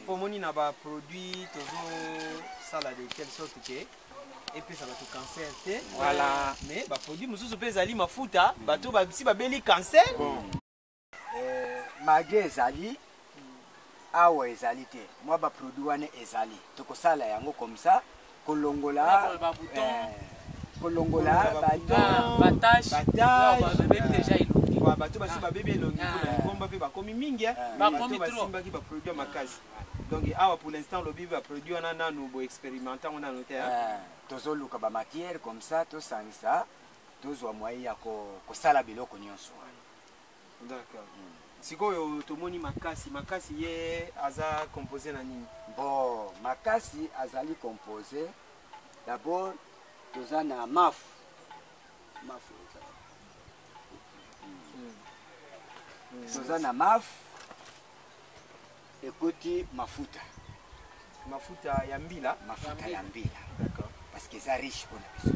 mpo moni na baproduit tozosala de telle sorte ke epesa bato cancer te mais baproduit mosusu mpe ezali mafuta bato si babeli cancer mage ezali awa ezali te mwa baproduit wana ezali tokosala yango comme ça kolongola bato basi babebi elongi mpona likomba mpe bakomi mingi bato basimbaki baproduit ya makasi donc awa pour l'instant lobi baproduit wana nanu boexpérimente yango nano te tozoluka bamatière comme ça tosangisa tozwa moyen ya kosala biloko nyonso d'accord sikoyo tomoni makasi ye aza composé na nini bon makasi azali composé d'abord toza na mafu toza na mafu ekoti mafuta ya mbila d'accord parce que eza riche mpona biso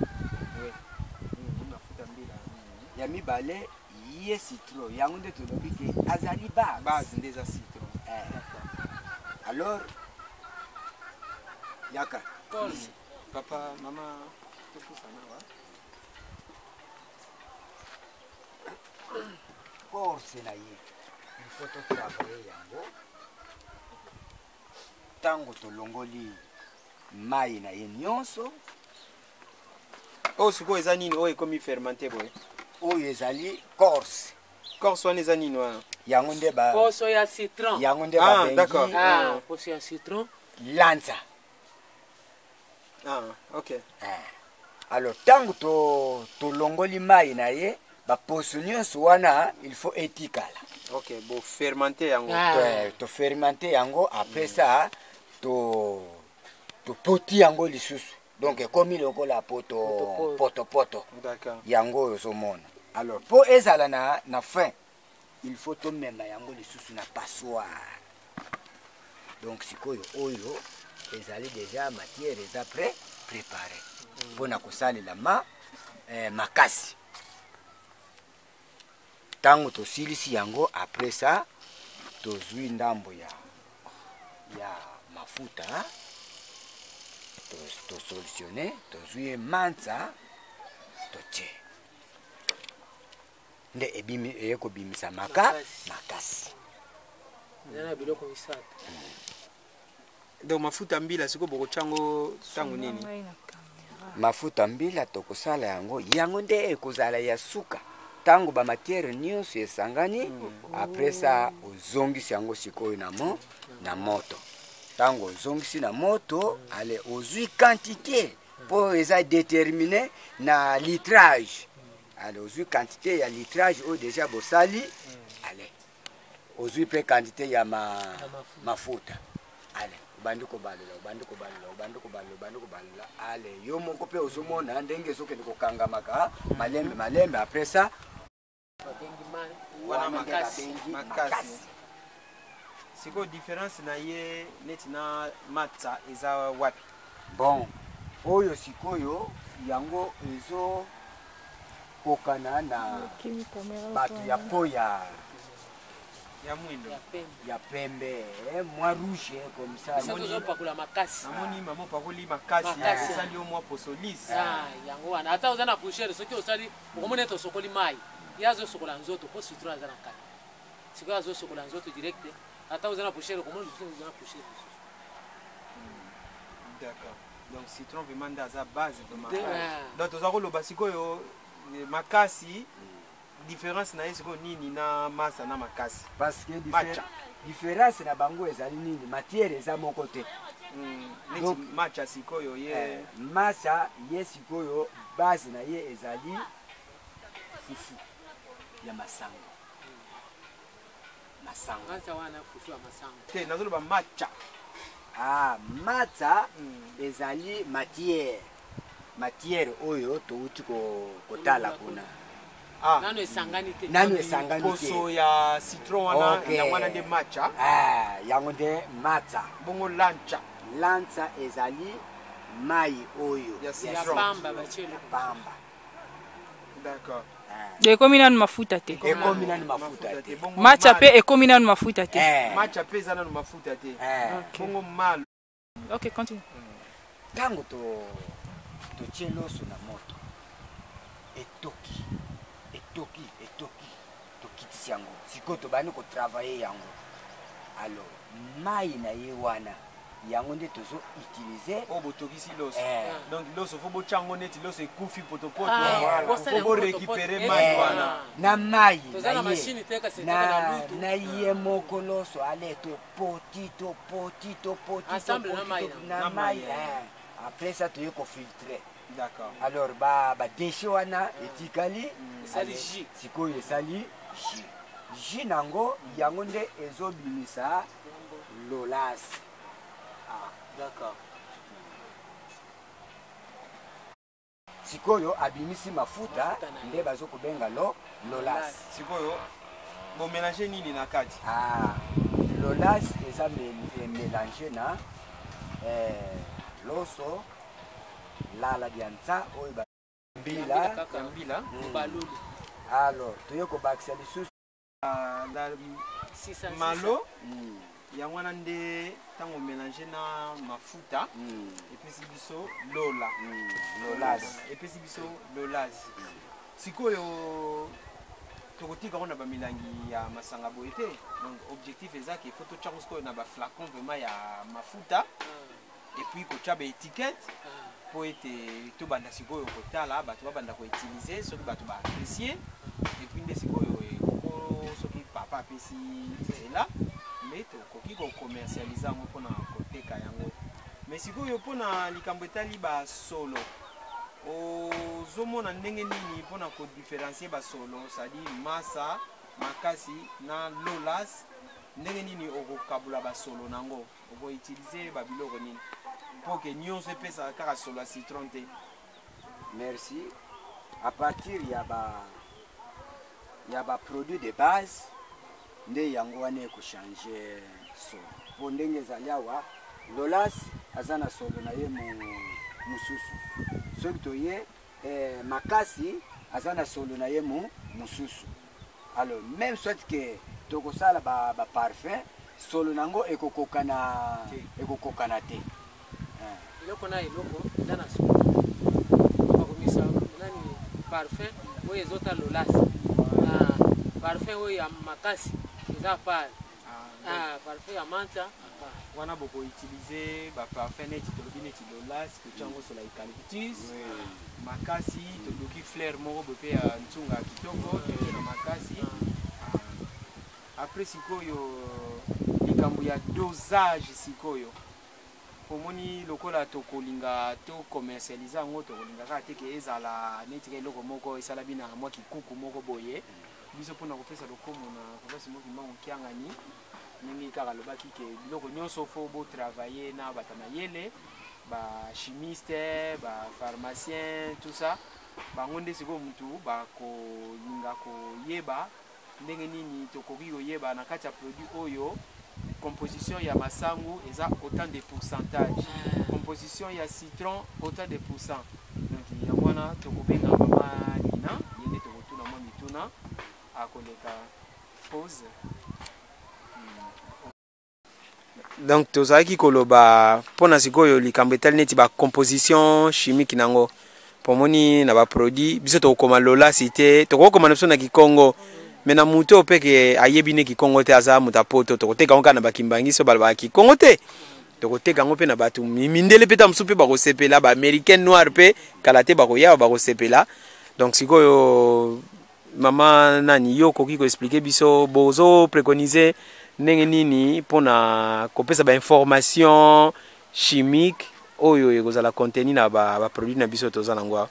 ya mibale ye citron yango nde tolobi ke azali base nde eza citron alors yaka papa mama topusana wa corse na ye il faut totravaille yango ntango tolongoli mai na ye nyonso oyo sikoyo eza nini oyo ekomi fermente boye oyo ezali corse wana eza nini wana yango nde poso ya citron yango nde d'accord poso ya citron lanza ok Alors tango to longoli mai na ye ba poso nyonso wana il faut etikala. OK, bon fermenter yango. To fermenter yango après ça to poti yango lisusu. Donc comme lokola poto. D'accord. Yango yozomona. Alors pour ezala na fin il faut to mema yango lisusu na passoire. Donc sikoyo oyo ezali déjà matière eza préparé mpona kosalela makasi. Tango tosilisi yango après ça tozwi ndambo ya mafuta tosolutionne tozwi mantsa totie nde ebimi eyekobimisa makasi. Nana biloko misatu. Donc mafuta mbila siko bokochango tango nini? Mafuta mbila tokosala yango nde ekozala ya suka. Tango ba matière nyonso esangani après ça ozongisi yango sikoyo na moto. Tango ozongisi na moto ale ozwi quantité pour eza déterminer na litrage. Ale ozwi quantité ya litrage o déjà bosali ale ozwi pe quantité ya mafuta ale ubandi kobalela ale yo moko pe ozomona ndenge sokende kokangamaka malembe après ça wana makasi. Siko différence na ye neti na matza eza wapi? Bon oyo sikoyo yango ezo kokana na bato ya poya ya mwindo ya pembe moi rouge comme ça. Siko pakula makasi. Amoni mama pakuli makasi esali o mwa posolis. Yango wana ata ozana pushere soki osali okomona to sokoli mai. Yazo sokola nzoto po citron azana kati. Siko yazo sokola nzoto direct ata ozana pushere okomona ozana pushere. D'accord. Donc citron vraiment dans base vraiment. Donc tozako loba sikoyo makasi différence na yesiko nini na masa na makasi? Parce que différence na bango ezali nini matière eza moko te. Donc matcha sikoyo ye masa yesikoyo base na ye ezali fufu ya masango. Masa wana fufu ya masango. Te nazoloba matcha. Matcha ezali matière oyo touti kotala kuna. Nano esangani te. Poso ya citron wana ya wana de matcha. Yango de matcha. Bongo lancha. Lancha ezali mai oyo ya pamba bachelo pamba. D'accord. Ekomi nanu mafuta te. Ekomi nanu mafuta te. Matcha pe ekomi nanu mafuta te. Matcha pe za nanu mafuta te. Bongo mal. OK, continue. Tango totie loso na moto. Etoki. Tokitisi yango. Siko tobani ko travailler yango. Alors, mai na ye wana yango nde tozo utiliser botokisi loso. Donc loso faut bochango neti loso ekufi potopoto faut récupérer mai wana na mai tozana machine teka seteka na lutu na ye moko loso ale to poti ensemble na mai après ça tu ko filtrer. D'accord. Alors ba déchet wana etikali sali jus sikoyo esali jus nango yango nde ezobimisa lolas. D'accord. Sikoyo abimisi mafuta nde bazokobenga lolas. Sikoyo bo mélanger nini na kati? Lolas eza mélanger na loso lala dianza oyo mbila balulu. Alors toyoko bakisa lisusu malo yango wana nde ntango mélanger na mafuta epesi biso lolas epesi biso lolas. Sikoyo tokotika ngo na bamilangi ya masanga boye te. Donc objectif ezaki il faut tochango sikoyo na baflacon vraiment ya mafuta et puis kotia baétiquette po ete tobanda sikoyo kotala bato babanda koutilize soki bato baapprécie et puis nde sikoyo soki papa apesi nzela me tokoki kokommercialize yango mpona koteka yango. Mais sikoyo mpona likambo etali basolo ozomona ndenge nini mpona kodifferencie basolo c'est-à-dire masa makasi na lolas ndenge nini okokabula basolo nango okoutilize babiloko nini mpo ke nyonso epesaka kaka solo ya citron te? Merci. À partir ya ba produit de base nde yango wana ekochange solo po ndenge ezali awa lolas aza na solo na ye mosusu soki toye makasi aza na solo na ye mosusu. Alors même soit que tokosala ba parfum solo nango ekokokana te. Eloko na eloko eza na solo bakomisa nani parfum oyo ezota lolas na parfum oyo ya makasi eza pale. Parfum ya manta wana bokoutilize baparfum neti tolobi neti lolas kotia yango solo ya eucalyptus makasi toloki fleur moko boye mpe ya ntunga ya kitoko totie na makasi. Après sikoyo likambo ya dosage sikoyo omoni lokola tokolinga to commercialize yango tokolinga kaka te ke ezala neti eloko moko esala bina mwa kikuku moko boye biso mpona kopesa lokomo na kopasi moko mbango kiangani ndenge kaka lobaki ke biloko nyonso fo botravaille na bato mayele bachimiste bapharmacien tout ça bango nde sikoyo mutu bakolinga koyeba ndenge nini tokoki koyeba na kati ya produit oyo composition ya masangu eza autant de pourcentage, composition ya citron autant de pourcent. Donc yango wana tokobenga mama Lina yende tokotuna mwa mituna akoleka pause. Donc tozalaki koloba mpona sikoyo likambo etali neti bacomposition chimique nango pomoni na baproduit biso tokokoma lolasi te tokokoma na biso na Kikongo. Mena mutu opeke ayebi ne Kikongo te aza muta poto tokoteka onka na bakimbangi so balaba Kikongo te tokoteka ngo pe na batu mindele peta msupe bakosepela ba américain noir pe kala te bakoya bakosepela. Donc sikoyo mama nani yo koki ko expliquer biso bozo préconiser ndenge nini pona kopesa ba information chimique oyo ekozala contenu na ba produit na biso toza nango.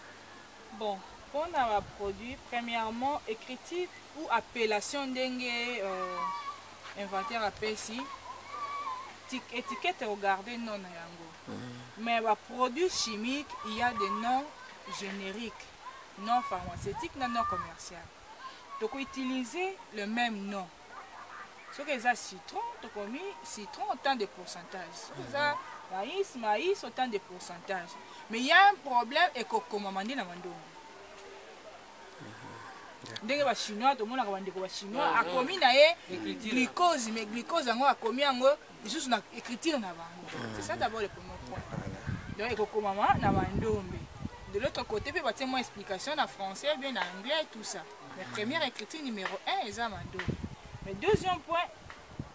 Bon, pour un produit, premièrement, écriture ou appellation dengue inventaire appelle ici. Étiquette regardez non yango. Mais les produits chimiques, il y a des noms génériques, non pharmaceutiques, non commerciaux. Donc utiliser le même nom. Ce que c'est citron, tu as mis citron autant de pourcentage. Ce que c'est maïs autant de pourcentage. Mais il y a un problème et qu'on commande na mandongo. Ndenge ba chinois to mona ka bandeko ba chinois akomi na ye glucose mais glucose yango akomi yango lisusu na écriture na bango. C'est ça d'abord le premier point. Donc ekokomama na mandombe. De l'autre côté peut batie moi explication en français bien en anglais tout ça. Mais première écriture numéro 1 eza mandombe. Mais deuxième point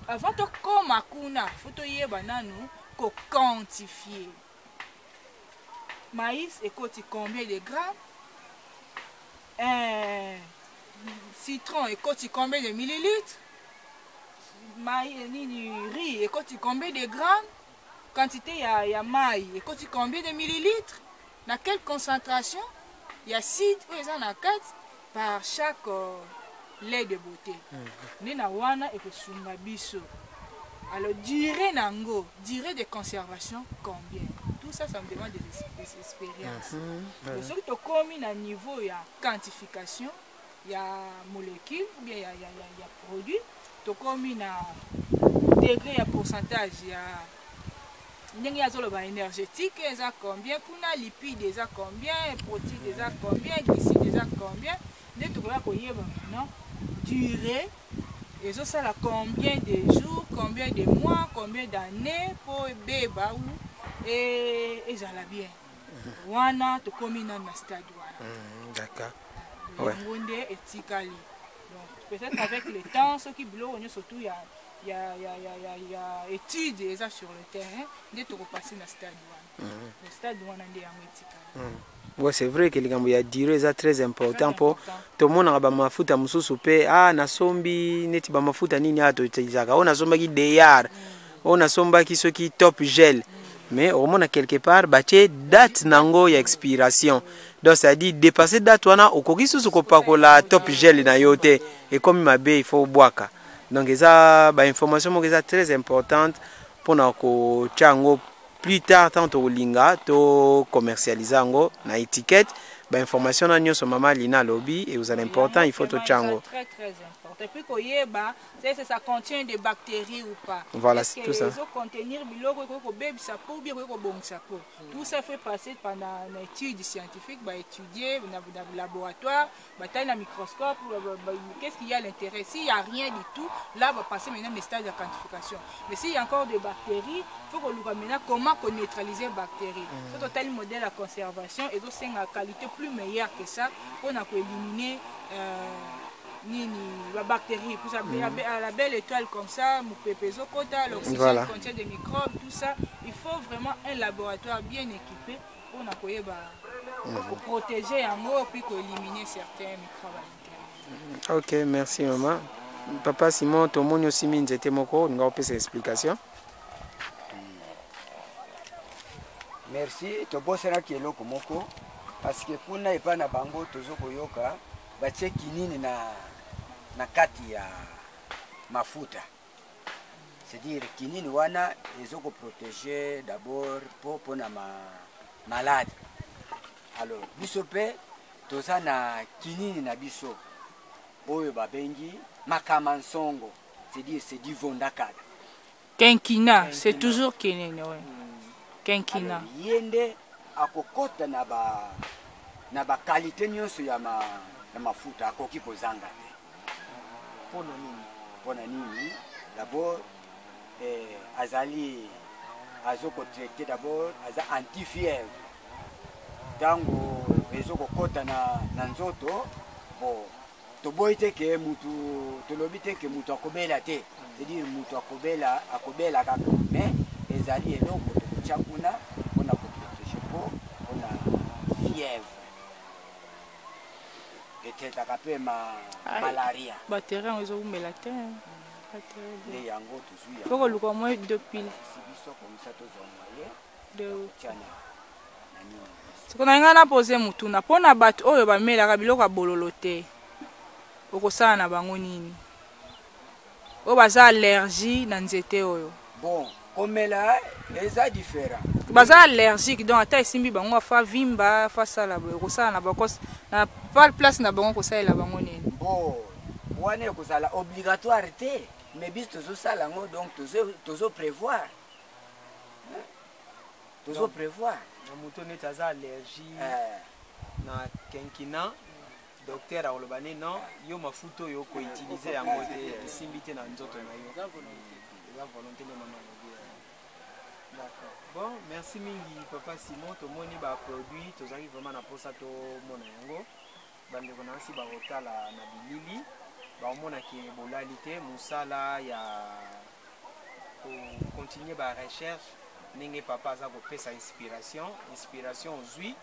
avant de koma kuna faut to yeba nanu ko quantifier. Maïs écoute combien de grammes? Citron écoute combien de millilitres? Riz écoute combien de grammes? Quantité ya maïs écoute combien de millilitres? Dans quelle concentration? Il y a 6 par chaque lait de beauté. Nina wana ekosunga biso. Alors durée nango, durée de conservation combien? Tout ça, ça me demande des expériences. Donc, ce qui est commis à niveau, il y a quantification, il y a molécules, il y a produits. Tu commis à degré, il y a pourcentage, il y a énergétique, il y a combien, pour les lipides, il y a combien, protéines, il y a combien, glucides, il y a combien. Non? Durée. Et ça, là, combien de jours, combien de mois, combien d'années pour bébé et ça va bien. Wana to commune na stade wana. D'accord. Ouais. Donc peut-être avec le temps ce qui bloque surtout il y a études déjà sur le terrain de to repasser na stade wana. Le stade wana ndé yango etikali. Ouais, c'est vrai que les gambo ya durée est très important pour tout le monde a ba mafuta mususu pe na sombi neti ba mafuta nini ato tizaka ona somba ki deyar ona somba ki soki top gel mais au moins quelque part batie date nango ya expiration. Donc ça dit dépasser date wana okoki susu kopakola top gel na yote et comme mabe il faut boaka. Donc ça ba information mo très importante pour na ko chango plus tard tant to linga to commercialiser ngo na étiquette ba information na nyoso mama lina lobby et vous avez important il faut to chango. Très important. Et puis koyeba c'est ça contient des bactéries ou pas. Voilà, c'est tout ça. Ça contenir biloko ko bebisa po bien ko bongisa po. Tout ça fait passer pendant une étude scientifique, ba étudier dans le laboratoire, ba taille na microscope, qu'est-ce qu'il y a à l'intérieur. S'il y a rien du tout, là va passer maintenant les stades de quantification. Mais s'il y a encore des bactéries, il faut qu'on nous ramène comment neutraliser les bactéries. C'est total modèle à conservation et donc c'est une qualité plus meilleure que ça pour éliminer la bactérie. Pour la belle étoile comme ça, l'oxygène contient des microbes, tout ça. Il faut vraiment un laboratoire bien équipé pour protéger un mot puis pour éliminer certains microbes à l'intérieur. Ok, merci maman. Papa Simon, tout le monde aussi mis une moko, on va faire ces explications. Merci, to bosera ki eloko moko parce que pour na epa na bango tozo koyoka batie kinini na kati ya mafuta. C'est-à-dire kinini wana ezoko protéger d'abord pour na malade. Alors biso pe toza na kinini na biso oyo babengi makamansongo. C'est-à-dire c'est du vondakada. Quinquina, c'est toujours kinini ouais. Quinquina. Yende akokota na ba qualité nyonso ya mafuta akoki kozanga te. Pona nini? D'abord azali azoko traiter d'abord aza anti-fièvre. Tango ezoko kota na nzoto bo toboyi te ke mutu tolobi te ke mutu akobela te. C'est-à-dire mutu akobela kaka mais ezali eloko chakuna on a protéger pour on a fièvre peut-être après malaria bactéries on ont mis la terre les yango tout faut que le quoi moins de piles comme ça tous envoyé ce qu'on a ngana poser mutuna pona bat oyo ba melaka biloko bololo te okosala na bango nini o baza allergie na nzete oyo bon comme là c'est différent baza allergique donc ata esimbi bango fa vimba fa sala boye kosala na bakos na pas place na bango kosala la bango nini bon wane kosala obligatoire te mais bis tozo sala ngo donc tozo prévoir na muto neti aza allergie na quinquina docteur aolobane non yo mafuta oyo koutilize yango te esimbi te na nzoto na yo eza volonté de maman. D'accord. Bon, merci mingi papa Simon, to moni ba produit, to zaki vraiment na posa to mona yango. Bande kona si ba rotala na bilili, ba mona ki bolalite musala ya ko continuer ba recherche, ninge papa za ko pesa inspiration zui.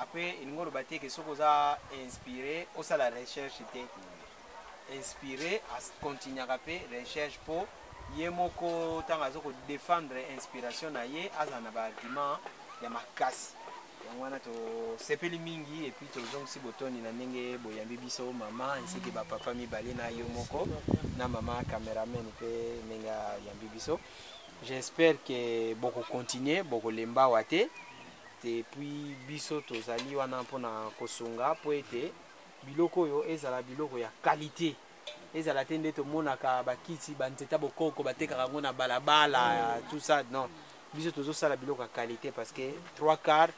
Après il ngoro baté que soko za inspiré, o sa la recherche té inspiré à continuer à faire recherche pour yemoko tanga zoko défendre inspiration na ye azana ba argument ya makasi yangwana to sepeli mingi et puis to zong si botoni na ndenge boyambi biso mama ainsi que ba papa mibale na yo moko na mama cameraman pe menga yambi biso. J'espère que boko continuer boko lemba wate et puis biso to zali wana mpona kosunga po ete biloko yo ezala biloko ya qualité. Ezala tende to monaka bakiti banzeta bokoko batekaka ngo na balabala tout ça non biso tozo sala biloko qualité parce que 3/4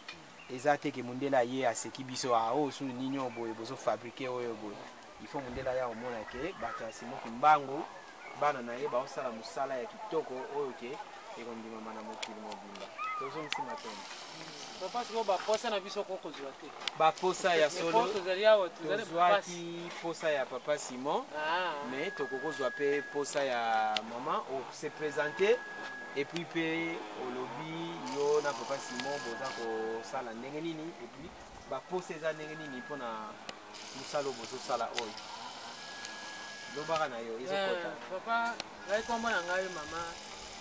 ezate ke mundela ye aseki biso a o su ninyo boye bozo fabriquer oyo boye il faut mundela ya omona ke bata simo kimbangu bana na ye ba osala musala ya kitoko oyo ke ekondima mana mokili mobimba tozo nsima tona papa siko ba posa na biso koko zwate ba posa ya solo tozwaki posa ya papa Simon mais tokokozwa pe posa ya maman o se présenter et puis pe olobi yo na papa Simon boza ko sala ndenge nini et puis ba posa za ndenge nini pona musalo bozo sala oyo lobaka na yo ezokota papa ngai komona ngai mama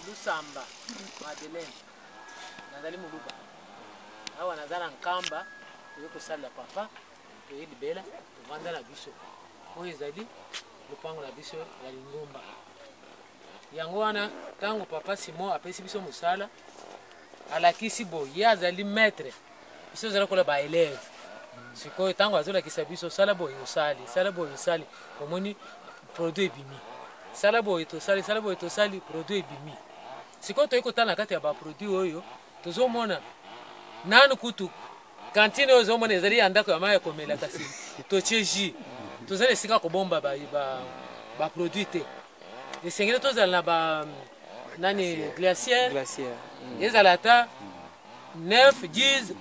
Lusamba Madeleine nazali muluba awa naza na nkamba toye kosalela papa toye libela tovanda na biso oyo ezali lopango na biso ya lingomba yango wana ntango papa Simon apesi biso mosala alakisi boye ye azali maître biso ezali kola baeleve sikoyo ntango azolakisa biso sala boye osali omoni produit ebimi sala boye tosali produit ebimi sikoyo toyi kotala na kati ya baproduit oyo tozomona nanu kutu kantine oyo ozomona ezali ya ndako ya mai ya komela kasi totie jus tozali esika kobomba baproduit te esengeli tozala na nani glacière ezala ata 9 10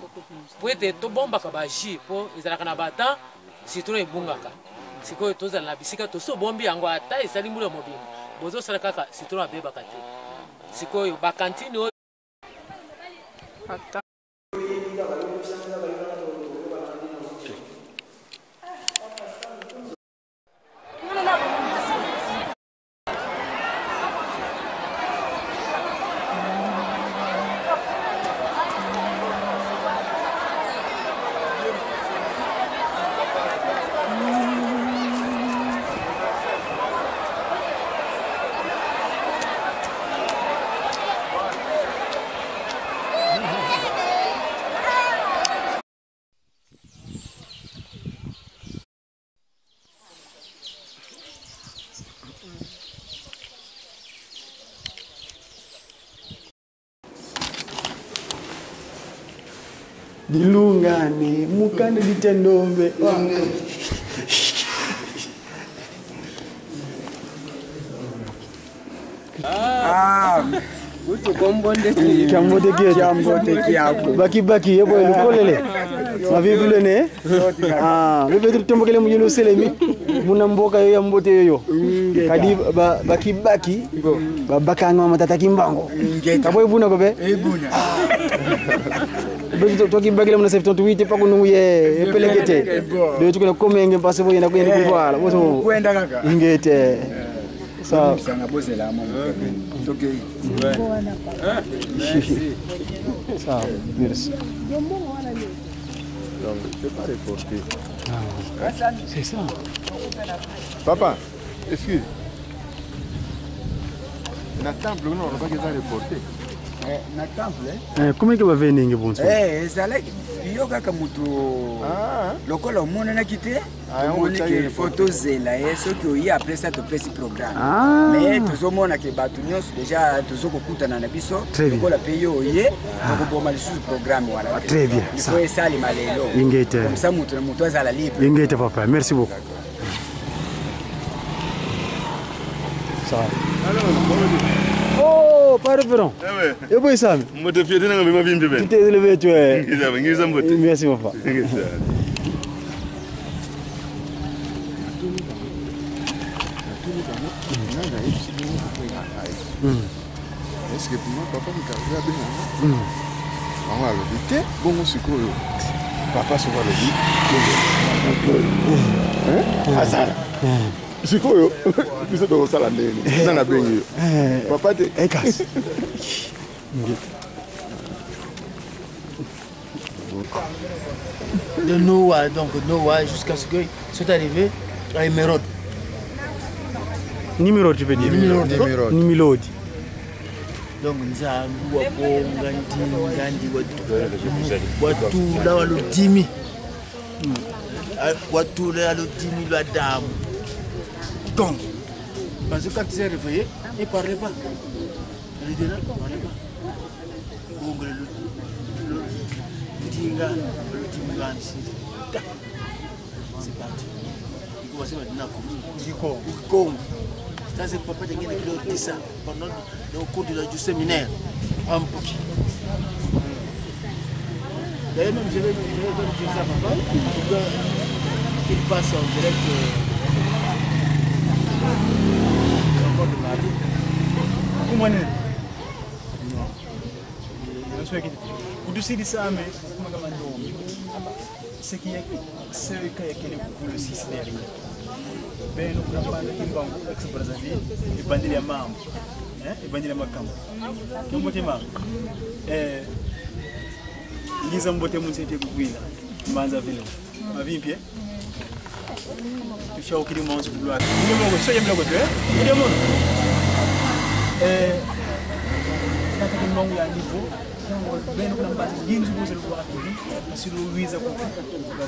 po ete tobombaka bajus po ezalaka na batan citron ebungaka sikoyo tozala na bisika tosobombi yango ata esali mbula mobimba bozosala kaka citron abebaka te sikoyo bakantine oyo dilungane mukande ditendombe baki yebo lukolele mavivule ne bebe tutombokele mujelo selemi muna mboka yo ya mbote yoyo kadi baki babakanga matata kimbango kaboy buna ko be ebuna beto toki bagile muna 78 pa kunu ye pelekete de tukule komenge passe boyenda kuyenda kuvala boso kwenda kaka ingete sa sanga bozela mama toki ça merci donc c'est pas reporté c'est ça papa excuse na temple non on va que ça reporté na temple comment que va venir bon ça ezala yo kaka mutu lokola omona na kite omoni ke photo zela soki oyi après ça topesi programme mais tozomona ke bato nyonso déjà tozokokutana na biso lokola pe yo oye tokoboma lisusu programme wana très bien il faut esalema lelo ingete comme ça mutu na mutu azala libre ingete papa merci beaucoup ça oh pare pardon et boy sam moto fiete na ngoma bimbe ben tu élevé tu es ngiza mbote merci papa est-ce que moi papa me carga bien on va le dire bon sikoyo papa se va le dire azara sikoyo biso to sala ndeni sana bengi papa te ekas de Noah, donc Noah jusqu'à ce qu'ils soient arrivés à Émeraude. Numéro tu veux dire numéro donc nzambi wabonga ngandi watu la waludimi watu la waludimi la damu donc parce que quand il s'est réveillé il parlait pas il était là il parlait pas bongo le tinga c'est parti il commençait maintenant à Congo. Ça c'est papa qui a dit ça pendant le cours du séminaire en Pouki. D'ailleurs même je vais dire ça à papa pour qu'il passe en direct encore de mardi. Comment est-ce? Vous savez ça mais ce qui est ce qui est pour le système. Ben nous prenons Kimbangu ex-Brazzaville et bandit les membres, et bandit les macam. Comme tu m'as, Liza mbote msete kukwila. Mbanza vile. Mavipi Tusha ukili mwanzo kubwa. Ndio mwanzo sio mlango tu Ndio mwanzo. Nataka mwanzo ya niveau. Ben kuna mbati ginzu kuze kwa akili. Asilo wiza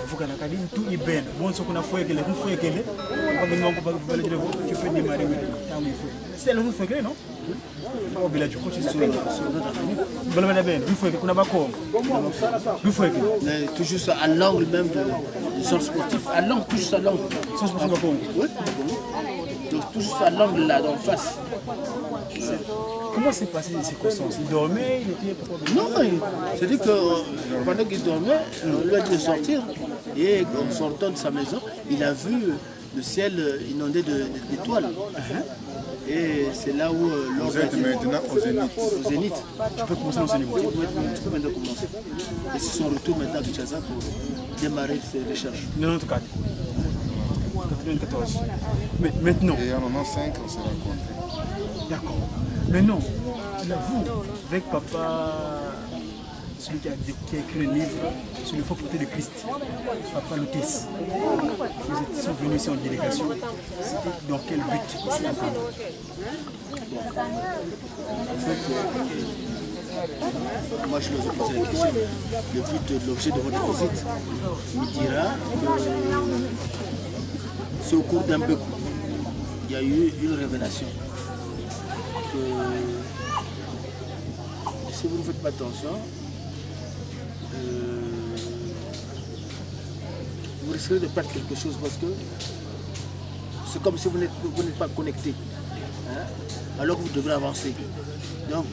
kuvuka na kadini tu ibena. Bonso kuna fuekele kwa mwanzo kwa vale jile tu peux démarrer tamu ifo. C'est le fuekele non? Au bila tu continue sur Bolomana ben, il faut que kuna bako. Il faut que toujours ça à l'angle même du centre sportif, à l'angle toujours à l'angle. Centre sportif bako. Oui. Donc toujours à l'angle là d'en face. Comment s'est passé les circonstances? Il dormait, il était Non, c'est-à-dire que pendant qu'il dormait, on lui a dit de sortir et en sortant de sa maison, il a vu le ciel inondé d'étoiles. Et c'est là où vous êtes maintenant au Zénith. Au Zénith. Tu peux commencer au Zénith. Tu peux maintenant commencer. Et c'est son retour maintenant à Kinshasa pour démarrer ses recherches. 94. 94. Mais maintenant. Et en 95, on s'est rencontrés. D'accord. Maintenant, vous, avec papa, celui qui a écrit le livre sur le faux portrait de Christ, papa Lutès, vous sont venus ici en délégation. C'était dans quel but ici à Kanda? En fait, moi je leur ai posé la question. Le but de l'objet de votre visite me dira que c'est au cours d'un peu il y a eu une révélation. Que si vous ne faites pas attention, vous risquez de perdre quelque chose parce que c'est comme si vous n'êtes pas connecté, hein, alors que vous devrez avancer. Donc,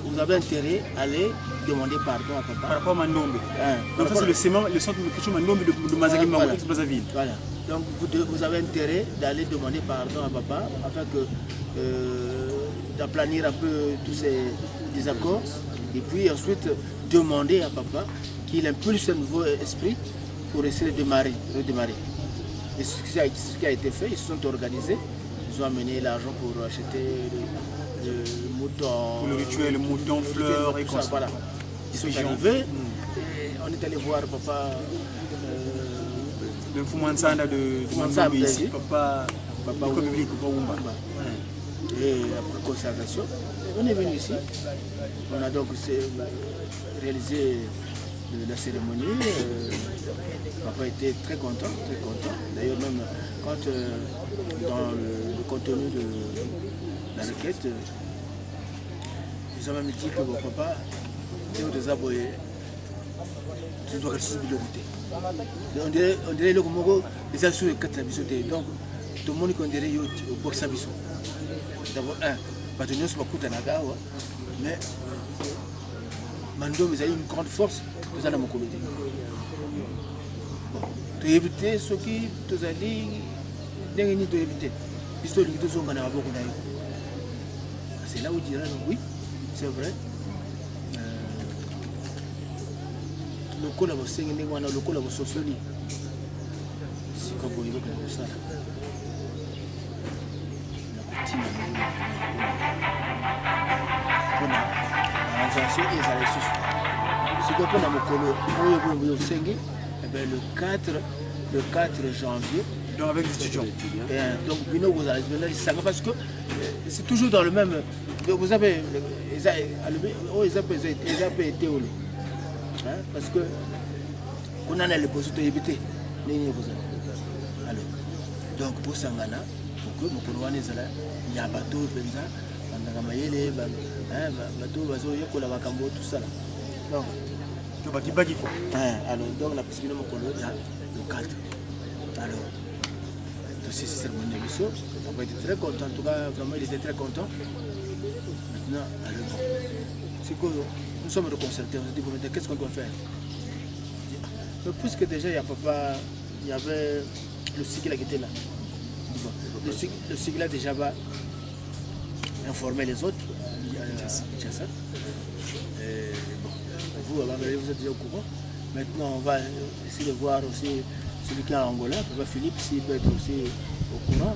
vous avez intérêt à aller demander pardon à papa. Par rapport à Mandombe. Donc ça c'est le centre de question Mandombe de Mazagui Mango, Brazzaville. Voilà. Donc vous avez intérêt d'aller demander pardon à papa afin que d'aplanir un peu tous ces désaccords et puis ensuite demander à papa qu'il impulse un nouveau esprit pour essayer de redémarrer. Et ce qui a été fait, ils se sont organisés, ils ont amené l'argent pour acheter le mouton. Le rituel, le mouton, fleurs et tout ça. Voilà. Ils sont arrivés, et on est allé voir papa. Le Foumansanda de Foumansanda ici, papa public, papa Wumba. Et après conservation, on est venu ici. On a donc réalisé la cérémonie. Papa était très content, très content. D'ailleurs même quand dans le contenu de la requête, ils ont même dit que mon papa, tu dois rester sur le côté. On dirait le Congo, les gens sur les 4 habitants. Donc tout le monde qu'on dirait au box habitants. D'abord, Bâtonnier se coûte à Nagawa, mais Mando, vous avez une grande force, vous allez à mon comité. Bon, tu as évité ce qui te a dit, tu as évité. Puisque les deux sont en Arabo. C'est là où il dira oui, c'est vrai. Le col à vos signes, le col à vos sociologies. C'est comme vous évoquez ça. Le 4 janvier. Donc avec les étudiants. Donc parce que c'est toujours dans le même. Vous avez été où parce que on a les postes de éviter. Alors, donc pour Sangana, pour que mon il y a un bateau, tout ça. Donc, alors, donc la possibilité de le 4. Alors, tous ces cérémonies de on va être très content. En tout cas, vraiment, il était très content. Maintenant, alors, c'est que nous sommes reconcertés. On se dit, qu'est-ce qu'on doit faire? Mais puisque déjà, il y avait le cycle qui était là. Le cycle déjà va informer les autres. Vous êtes déjà au courant. Maintenant, on va essayer de voir aussi celui qui est en Angola, Papa Philippe, s'il peut être aussi au courant,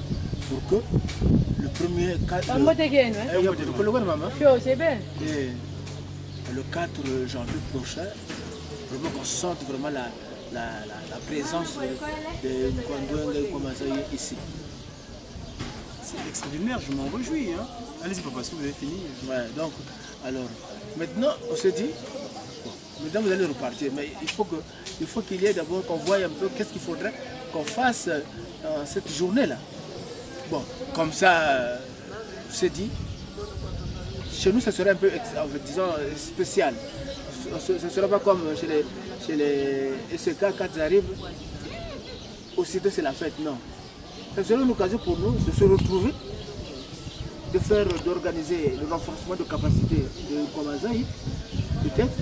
pour que le premier 4... Le 4 janvier prochain, vraiment qu'on sente vraiment la présence de Nkondouenga Kwamazaï ici. C'est extraordinaire, je m'en réjouis. Hein. Allez-y, papa, si vous avez fini. Ouais, donc, alors, maintenant, on se dit, bon, maintenant vous allez repartir, mais il faut qu'il y ait d'abord qu'on voie un peu qu'est-ce qu'il faudrait qu'on fasse cette journée-là. Bon, comme ça, on se dit, chez nous, ça serait un peu, disons, spécial. Ce ne sera pas comme chez les SK quand ils arrivent, aussitôt c'est la fête, non. Ça serait une occasion pour nous de se retrouver, d'organiser le renforcement de capacité de Kwamazaï, peut-être.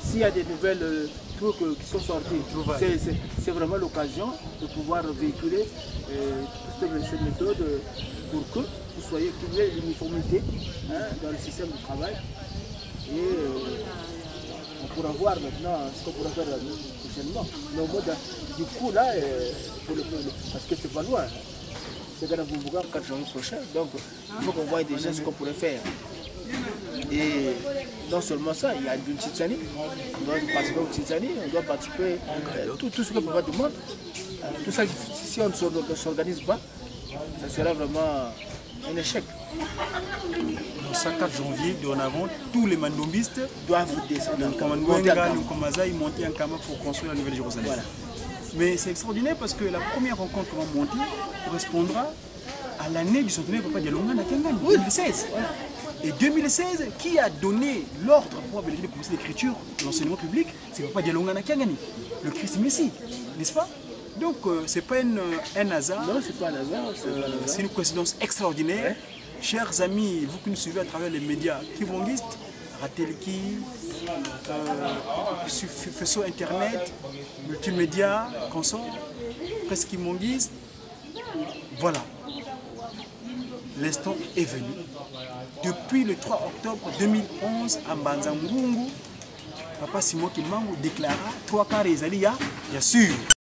S'il y a des nouvelles trucs qui sont sortis, c'est vraiment l'occasion de pouvoir véhiculer ces méthodes pour que vous soyez qu'il y ait l'uniformité dans le système de travail. Et on pourra voir maintenant ce qu'on pourra faire prochainement. Mais au mode du coup là, parce que c'est pas loin. C'est dans Boumbouga 4 janvier prochain, donc il faut qu'on voie déjà ce qu'on pourrait faire. Et non seulement ça, il y a une Titsani, on doit participer au Titsani, on doit participer à tout ce que papa demande. Tout ça, si on ne s'organise pas, ça sera vraiment un échec. Donc ça, 4 janvier, dorénavant, tous les mandombistes doivent descendre Kwamazaï monter en Kama pour construire la nouvelle Jérusalem. Voilà. Mais c'est extraordinaire parce que la première rencontre qu'on va monter correspondra à l'année du centenaire de Papa Dialonga à Kangani, 2016. Voilà. Et 2016, qui a donné l'ordre pour avoir le conseil d'écriture de l'enseignement public, c'est Papa Dialonga à Kangani, le Christ Messie, n'est-ce pas? Donc c'est pas un hasard. Non, c'est pas un hasard. C'est une coïncidence extraordinaire. Ouais. Chers amis, vous qui nous suivez à travers les médias kibongistes, Ratelki, faisceau internet, multimédia, consort, presse kibonguiste. Voilà. L'instant est venu. Depuis le 3 octobre 2011, à Mbanza Ngungu, Papa Simon Kimbangu déclara 3 quarts des alliés, bien sûr.